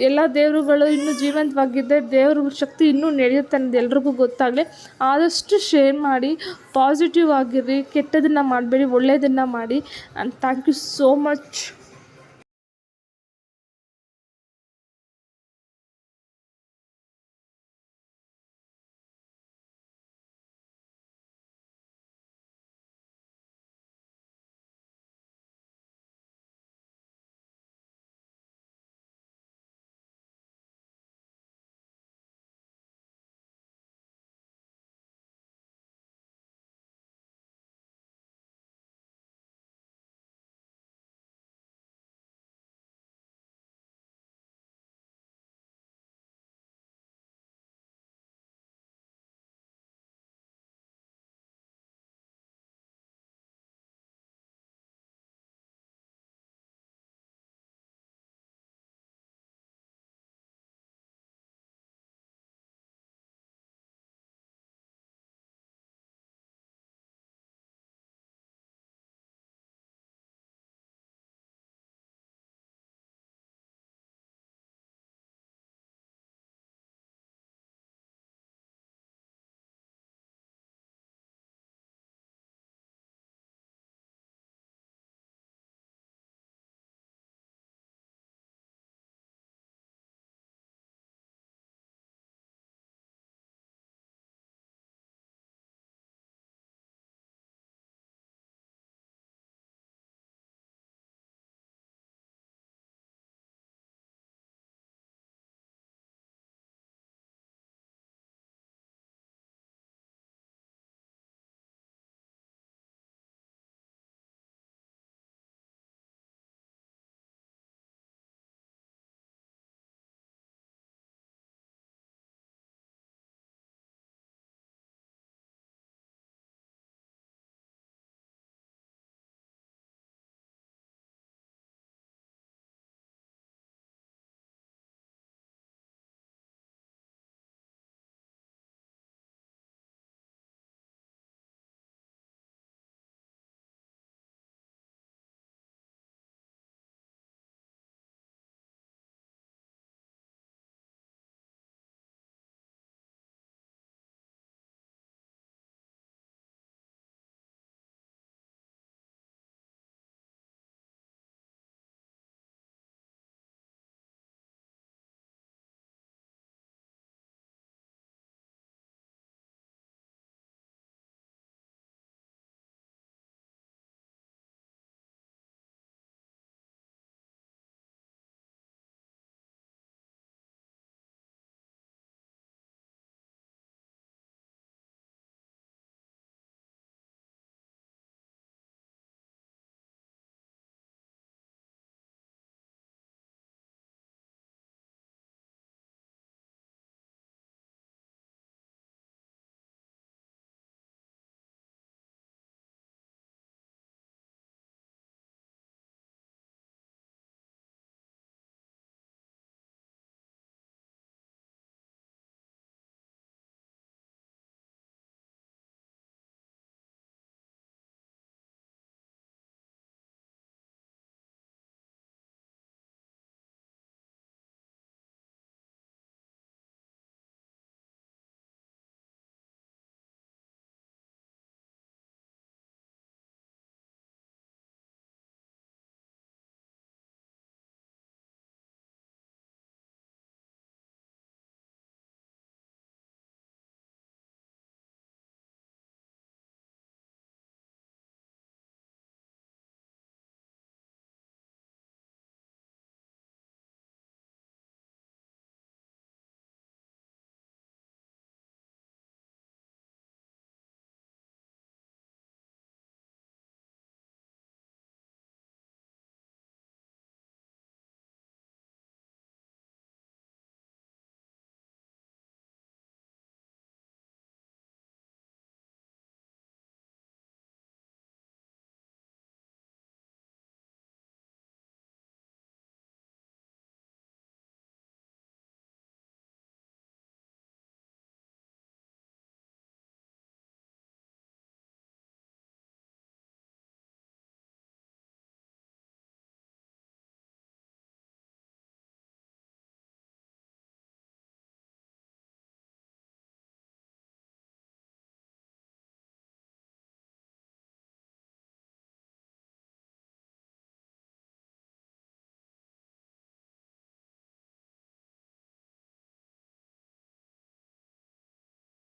ಎಲ್ಲ ದೇವರುಗಳು ಇನ್ನೂ ಜೀವಂತವಾಗಿದ್ದೆ, ದೇವ್ರ ಶಕ್ತಿ ಇನ್ನೂ ನಡೆಯುತ್ತೆ ಅನ್ನೋದು ಎಲ್ರಿಗೂ ಗೊತ್ತಾಗಲಿ. ಆದಷ್ಟು ಶೇರ್ ಮಾಡಿ, ಪಾಸಿಟಿವ್ ಆಗಿರ್ರಿ, ಕೆಟ್ಟದನ್ನು ಮಾಡಬೇಡಿ, ಒಳ್ಳೆಯದನ್ನು ಮಾಡಿ. And thank you so much.